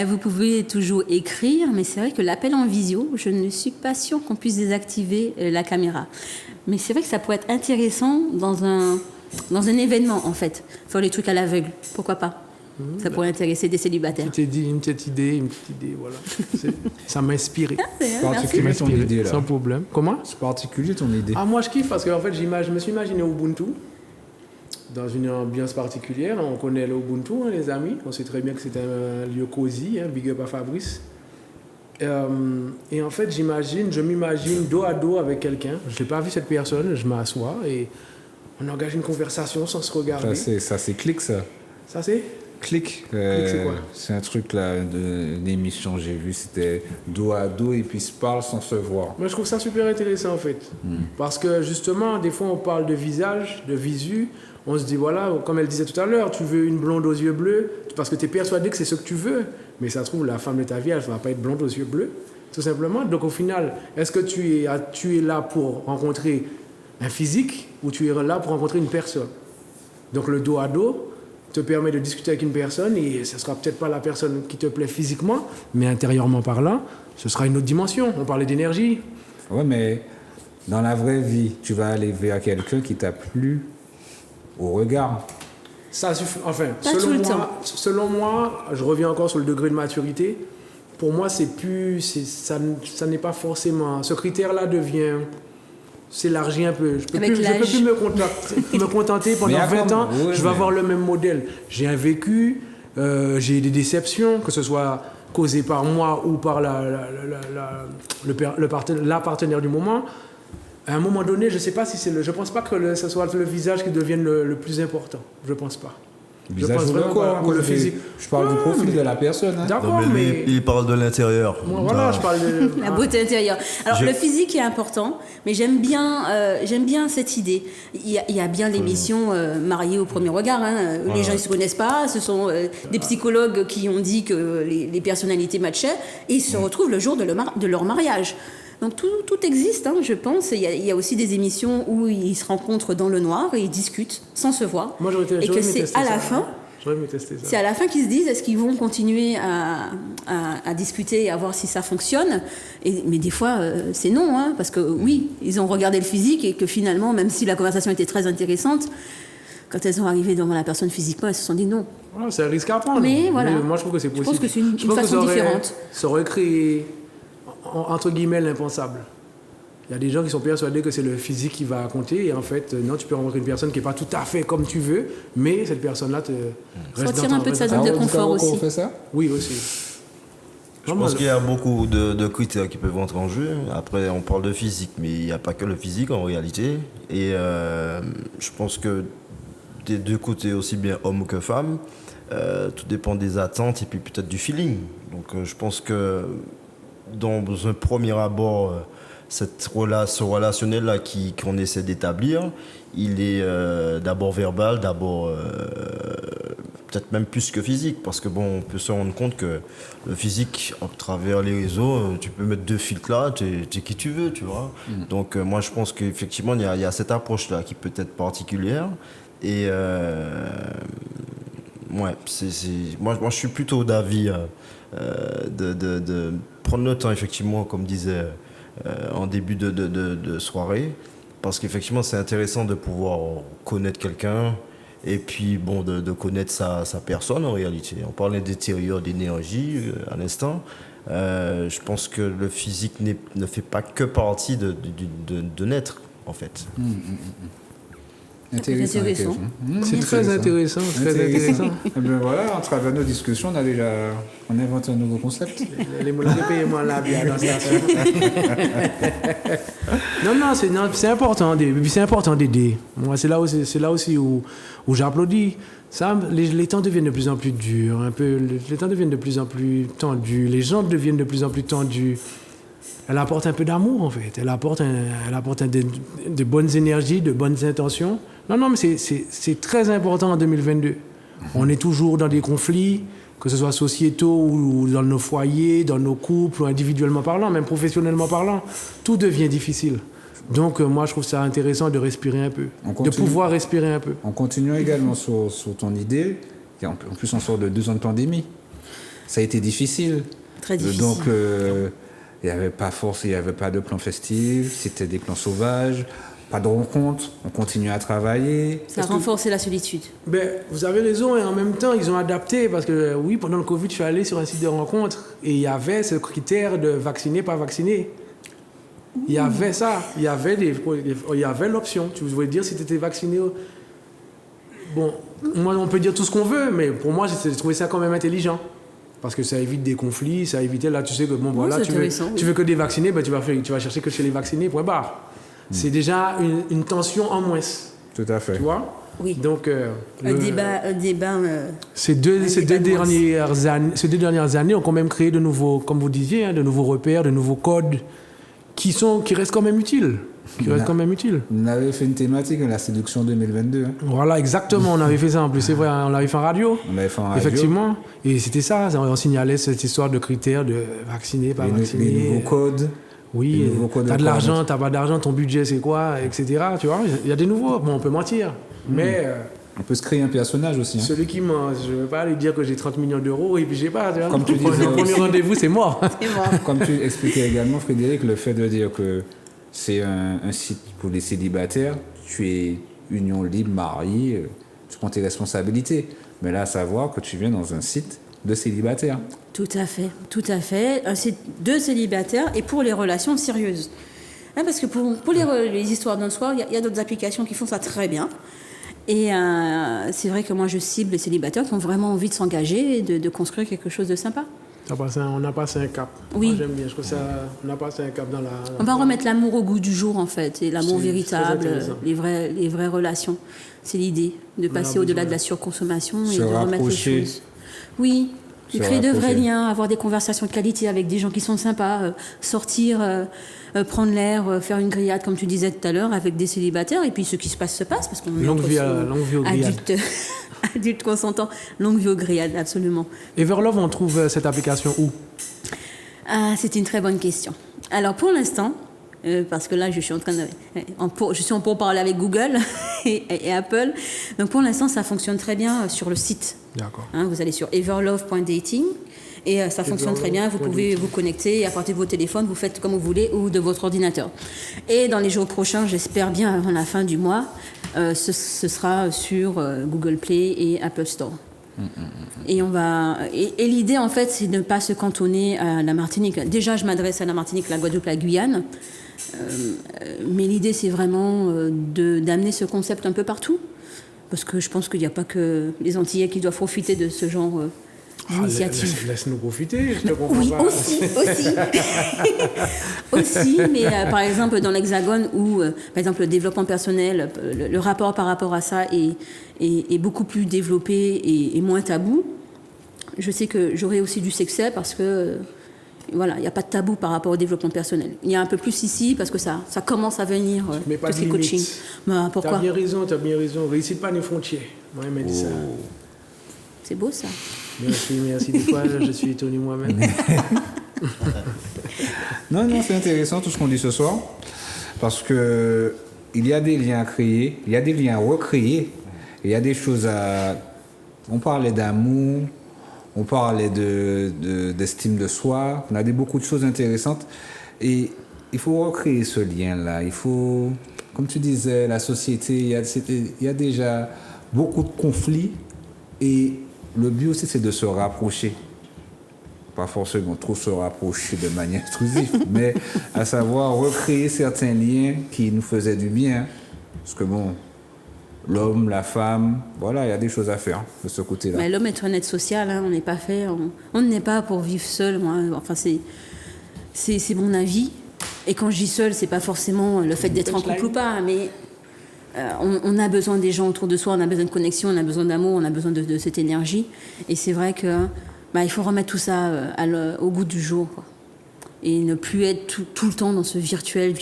Vous pouvez toujours écrire, mais c'est vrai que l'appel en visio, je ne suis pas sûre qu'on puisse désactiver la caméra. Mais c'est vrai que ça pourrait être intéressant dans un événement, en fait. Faire les trucs à l'aveugle, pourquoi pas? Ça pourrait intéresser des célibataires. Une petite idée, voilà. Ça m'a inspiré. C'est particulier ton idée, là. Sans problème. Comment? C'est particulier ton idée. Moi je kiffe parce que en fait, je me suis imaginé Ubuntu dans une ambiance particulière. On connaît l'Ubuntu, les amis. On sait très bien que c'est un lieu cosy, big up à Fabrice. Et en fait, je m'imagine dos à dos avec quelqu'un. Je n'ai pas vu cette personne, je m'assois et on engage une conversation sans se regarder. Ça c'est Click, ça. Ça c'est Click. C'est quoi? C'est un truc là d'une émission, j'ai vu, c'était dos à dos et puis ils se parlent sans se voir. Moi, je trouve ça super intéressant en fait. Parce que justement, des fois, on parle de visage, de visu. On se dit, voilà, comme elle disait tout à l'heure, tu veux une blonde aux yeux bleus parce que tu es persuadé que c'est ce que tu veux. Mais ça se trouve, la femme de ta vie, elle ne va pas être blonde aux yeux bleus, tout simplement. Donc au final, est-ce que tu es là pour rencontrer un physique ou tu es là pour rencontrer une personne? Donc le dos à dos te permet de discuter avec une personne et ce ne sera peut-être pas la personne qui te plaît physiquement, mais intérieurement parlant, ce sera une autre dimension. On parlait d'énergie. Ouais, mais dans la vraie vie, tu vas aller vers quelqu'un qui t'a plu au regard. Ça suffit. Enfin, Selon moi, je reviens encore sur le degré de maturité. Pour moi, ça n'est pas forcément. Ce critère-là s'élargit un peu. Je ne peux plus me contenter pendant 20 ans. Je vais avoir le même modèle. J'ai un vécu, j'ai des déceptions, que ce soit causées par moi ou par la partenaire du moment. À un moment donné, je ne sais pas si je pense pas que ce soit le visage qui devienne le plus important. Je pense pas. Le visage ou le physique. Je parle du profil de la personne. D'accord, mais il parle de l'intérieur. Voilà, je parle de la beauté intérieure. Alors le physique est important, mais j'aime bien cette idée. Il y a bien l'émission Mariés au premier regard. Où les gens ne se connaissent pas. Ce sont des psychologues qui ont dit que les personnalités matchaient et ils se retrouvent le jour de leur mariage. Donc tout existe, je pense. Il y a aussi des émissions où ils se rencontrent dans le noir et ils discutent sans se voir. Moi, et que c'est à la fin. C'est à la fin qu'ils se disent est-ce qu'ils vont continuer à discuter et à voir si ça fonctionne. Mais des fois, c'est non, parce que oui, ils ont regardé le physique et que finalement, même si la conversation était très intéressante, quand elles sont arrivées devant la personne physiquement, elles se sont dit non. Voilà, c'est un risque à prendre. Mais voilà. Mais moi, je trouve que c'est possible. Je pense que c'est une façon différente. Ça aurait créé, entre guillemets, l'impensable. Il y a des gens qui sont persuadés que c'est le physique qui va compter et en fait, non, tu peux rencontrer une personne qui n'est pas tout à fait comme tu veux, mais cette personne-là te reste sortir un peu de sa zone de confort aussi. On fait ça? Oui, aussi. Je pense qu'il y a beaucoup de critères qui peuvent entrer en jeu. Après, on parle de physique, mais il n'y a pas que le physique en réalité. Et je pense que des deux côtés, aussi bien hommes que femmes, tout dépend des attentes et puis peut-être du feeling. Donc je pense que dans un premier abord, ce relationnel-là qu'on essaie d'établir, il est d'abord verbal, d'abord peut-être même plus que physique, parce que on peut se rendre compte que le physique, à travers les réseaux, tu peux mettre deux filtres là, t'es qui tu veux, tu vois. Donc moi je pense qu'effectivement il y a cette approche-là qui peut être particulière, et moi je suis plutôt d'avis de prendre le temps, effectivement, comme disait en début de soirée, parce qu'effectivement c'est intéressant de pouvoir connaître quelqu'un et puis de connaître sa personne en réalité. On parlait d'intérieur, d'énergie à l'instant. Je pense que le physique ne fait pas que partie de naître en fait. Intéressant. C'est très intéressant. Et bien voilà, à travers nos discussions, on invente un nouveau concept. Les moulins de paiement là, bien dans Non, c'est important. C'est important d'aider. Moi, c'est là aussi où j'applaudis. Ça, les temps deviennent de plus en plus durs. Les temps deviennent de plus en plus tendus. Les gens deviennent de plus en plus tendus. Elle apporte un peu d'amour, en fait. Elle apporte de bonnes énergies, de bonnes intentions. Non, mais c'est très important en 2022. On est toujours dans des conflits. que ce soit sociétaux ou dans nos foyers, dans nos couples, ou individuellement parlant, même professionnellement parlant, tout devient difficile. Donc moi je trouve ça intéressant de respirer un peu, de pouvoir respirer un peu. En continuant également sur ton idée, en plus on sort de 2 ans de pandémie, ça a été difficile. Très difficile. Donc il n'y avait pas de plan festif, c'était des plans sauvages, pas de rencontres, on continue à travailler. Ça a renforcé la solitude. Ben, vous avez raison, et en même temps, ils ont adapté, parce que oui, pendant le Covid, je suis allé sur un site de rencontre, et il y avait ce critère de vacciné, pas vacciné. Il y avait ça, il y avait l'option. Tu voulais dire si tu étais vacciné. Bon, moi, on peut dire tout ce qu'on veut, mais pour moi, j'ai trouvé ça quand même intelligent. Parce que ça évite des conflits, ça évitait, là, tu sais que, bon, voilà, tu veux que des vaccinés, ben, tu vas chercher que chez les vaccinés, point barre. C'est déjà une tension en moins. Tout à fait. Tu vois? Oui. Donc, Un débat. Ces deux dernières années ont quand même créé de nouveaux, comme vous disiez, hein, de nouveaux repères, de nouveaux codes qui restent quand même utiles. On avait fait une thématique, la séduction 2022. Hein. Voilà, exactement. On avait fait ça en plus, c'est vrai. On l'avait fait en radio. Effectivement. Et c'était ça. On signalait cette histoire de critères de vacciné, pas vacciné. Les nouveaux codes. Oui, t'as de l'argent, t'as pas d'argent, ton budget c'est quoi, etc. Tu vois, il y a des nouveaux. Bon, on peut mentir, mais... on peut se créer un personnage aussi. Hein. Celui qui ment, je ne vais pas lui dire que j'ai 30 millions d'euros et puis j'ai pas. Tu vois, comme tu disais, le premier rendez-vous, c'est mort. Comme tu expliquais également, Frédéric, le fait de dire que c'est un site pour les célibataires, tu es union libre, marié, tu prends tes responsabilités. Mais là, à savoir que tu viens dans un site de célibataires. Tout à fait. Un site de célibataires et pour les relations sérieuses. Hein, parce que pour les histoires d'un soir, il y a d'autres applications qui font ça très bien. Et c'est vrai que moi, je cible les célibataires qui ont vraiment envie de s'engager et de construire quelque chose de sympa. On a passé un cap. Oui. Moi, j'aime bien. Je trouve ça, on a passé un cap dans la... On va remettre l'amour au goût du jour, en fait, et l'amour véritable, les vraies relations. C'est l'idée, de passer au-delà de la surconsommation et de remettre les choses. Oui, de créer de vrais liens, avoir des conversations de qualité avec des gens qui sont sympas, sortir, prendre l'air, faire une grillade, comme tu disais tout à l'heure, avec des célibataires, et puis ce qui se passe, parce qu'on est longue vie aux grillades. Adulte consentant, longue vie aux grillades, absolument. Everlove, on trouve cette application où? C'est une très bonne question. Alors pour l'instant, parce que là je suis en pourparlers avec Google et Apple, donc pour l'instant ça fonctionne très bien sur le site. D'accord. Hein, vous allez sur everlove.dating et ça fonctionne très bien, vous pouvez vous connecter, à partir de vos téléphones, vous faites comme vous voulez ou de votre ordinateur. Et dans les jours prochains, j'espère bien avant la fin du mois, ce sera sur Google Play et Apple Store. Et l'idée en fait, c'est de ne pas se cantonner à la Martinique. Déjà, je m'adresse à la Martinique, la Guadeloupe, la Guyane, mais l'idée c'est vraiment d'amener ce concept un peu partout, parce que je pense qu'il n'y a pas que les Antillais qui doivent profiter de ce genre d'initiative. Laisse-nous profiter, je te comprends oui, pas. aussi, mais par exemple dans l'Hexagone où, par exemple, le développement personnel, le rapport par rapport à ça est beaucoup plus développé et moins tabou. Je sais que j'aurai aussi du succès parce que voilà, il n'y a pas de tabou par rapport au développement personnel. Il y a un peu plus ici parce que ça commence à venir, mais pas tout ce qui est coaching. Bah, pourquoi ? T'as bien raison. Réussite pas les frontières. Moi, il m'a dit ça. C'est beau ça. Merci. Des fois, je suis étonné moi-même. Non, c'est intéressant tout ce qu'on dit ce soir. Parce que il y a des liens à créer, il y a des liens à recréer, il y a des choses à... On parlait d'amour, on parlait d'estime de soi, on a beaucoup de choses intéressantes. Et il faut recréer ce lien-là. Il faut, comme tu disais, la société, il y a déjà beaucoup de conflits. Et le but aussi, c'est de se rapprocher. Pas forcément trop se rapprocher de manière exclusive, mais à savoir recréer certains liens qui nous faisaient du bien. Parce que bon, l'homme, la femme, voilà, il y a des choses à faire de ce côté-là. Mais l'homme est un être social, hein, on n'est pas fait, on n'est pas pour vivre seul. Moi. Enfin, c'est mon avis. Et quand je dis seul, c'est pas forcément le fait d'être en couple ou pas, mais on a besoin des gens autour de soi, on a besoin de connexion, on a besoin d'amour, on a besoin de cette énergie. Et c'est vrai que il faut remettre tout ça au goût du jour, quoi. Et ne plus être tout le temps dans ce virtuel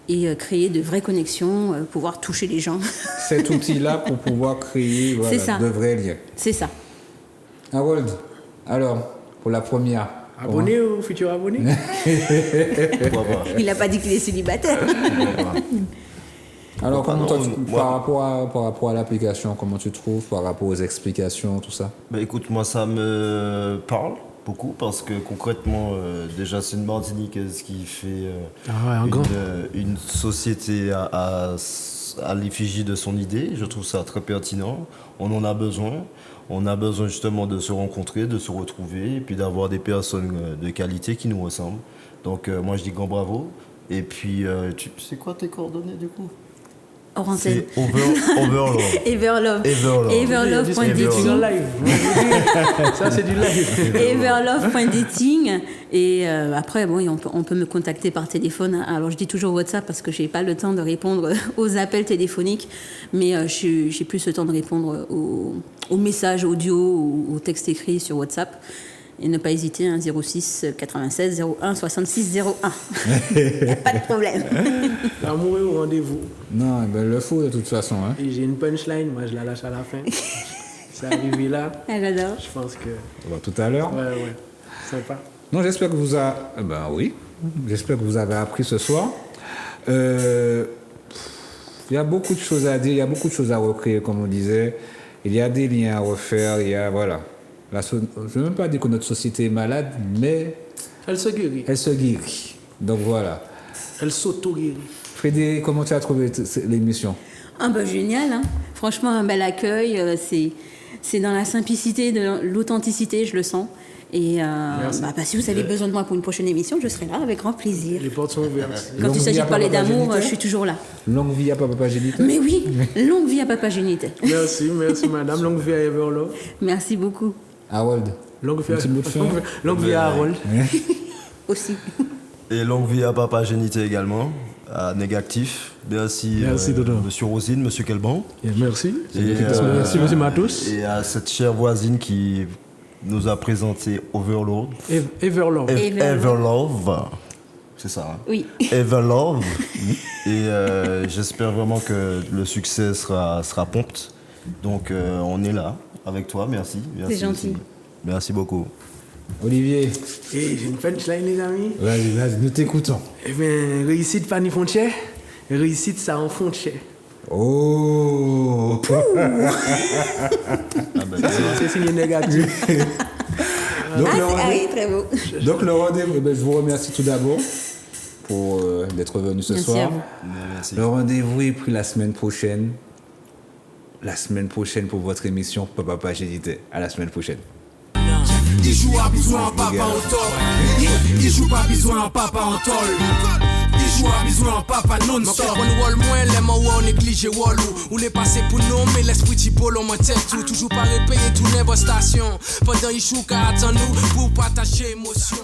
et créer de vraies connexions, pouvoir toucher les gens. Cet outil-là pour pouvoir créer de vrais liens. C'est ça. Harold, alors, pour la première. Abonné ou futur abonné? Pourquoi pas. Il n'a pas dit qu'il est célibataire. Alors, comment toi, moi- par rapport à l'application, comment tu trouves, par rapport aux explications, tout ça? Bah écoute, moi ça me parle beaucoup parce que concrètement, déjà c'est une Martiniquaise qui fait Un grand. une société à l'effigie de son idée. Je trouve ça très pertinent. On en a besoin. On a besoin justement de se rencontrer, de se retrouver et puis d'avoir des personnes de qualité qui nous ressemblent. Donc moi je dis grand bravo. Et puis, tu sais quoi tes coordonnées du coup? Hors antenne. C'est Overlove. Everlove. Everlove. Everlove.dating. Ça, c'est du live. Everlove.dating. Et après, bon, on peut me contacter par téléphone. Alors, je dis toujours WhatsApp parce que je n'ai pas le temps de répondre aux appels téléphoniques. Mais j'ai plus le temps de répondre aux messages audio ou aux textes écrits sur WhatsApp. Et ne pas hésiter, 06 96 01 66 01. Pas de problème. L'amour est au rendez-vous. Non, ben, le faut de toute façon. Hein. Et j'ai une punchline, moi je la lâche à la fin. C'est arrivé là. Ah, j'adore. Je pense que. Tout à l'heure. Ouais. Sympa. Non, j'espère que vous avez... Ben oui, j'espère que vous avez appris ce soir. Il y a beaucoup de choses à dire, il y a beaucoup de choses à recréer, comme on disait. Il y a des liens à refaire, il y a... Voilà. Je ne veux même pas dire que notre société est malade, mais Elle se guérit. elle se guérit. Donc voilà. Elle s'auto-guérit. Frédéric, comment tu as trouvé l'émission? Ah bah génial, hein. Franchement un bel accueil, c'est dans la simplicité, de l'authenticité, je le sens. Et si vous avez besoin de moi pour une prochaine émission, je serai là avec grand plaisir. Les portes sont ouvertes. Quand Longue il s'agit vie à de parler Papa d'amour, Génité. je suis toujours là. Longue vie à Papa Génité. Mais oui, longue vie à Papa Génité. Merci madame. Longue vie à Everlove. Merci beaucoup. Harold, Longue vie un petit mot de fin. longue vie à Harold. Aussi. Et longue vie à Papa Génité également, à Négactif. Merci, Dodo. Monsieur Rosine, Monsieur Kelban. Merci. Et, Merci, monsieur Matos. Et à cette chère voisine qui nous a présenté Overlord. Everlove. Everlove. C'est ça. Hein? Oui. Everlove. Et j'espère vraiment que le succès sera prompt. Donc on est là avec toi. Merci. C'est gentil. Merci beaucoup. Olivier, Et j'ai une punchline, les amis. vas-y, nous t'écoutons. Eh bien, réussite pas ni frontière. Réussite, ça en frontière. Oh C'est signé négatif. Donc, Ah, le rendez- oui, très beau. Donc le rendez-vous, je vous remercie tout d'abord pour d'être venu ce Merci à soir. vous. Merci. Le rendez-vous est pris la semaine prochaine. La semaine prochaine pour votre émission Papa Génité. À la semaine prochaine. Il joue à besoin en papa en tol. Il joue pas besoin en papa en tol. Il joue à besoin en papa non-stop. On wall moins les mots on néglige wallou. On est passé pour nous mais l'esprit du polo mon tête tout. Toujours pas répayé tout les bonnes stations. Pendant il joue qu'à attendre nous pour partager émotion.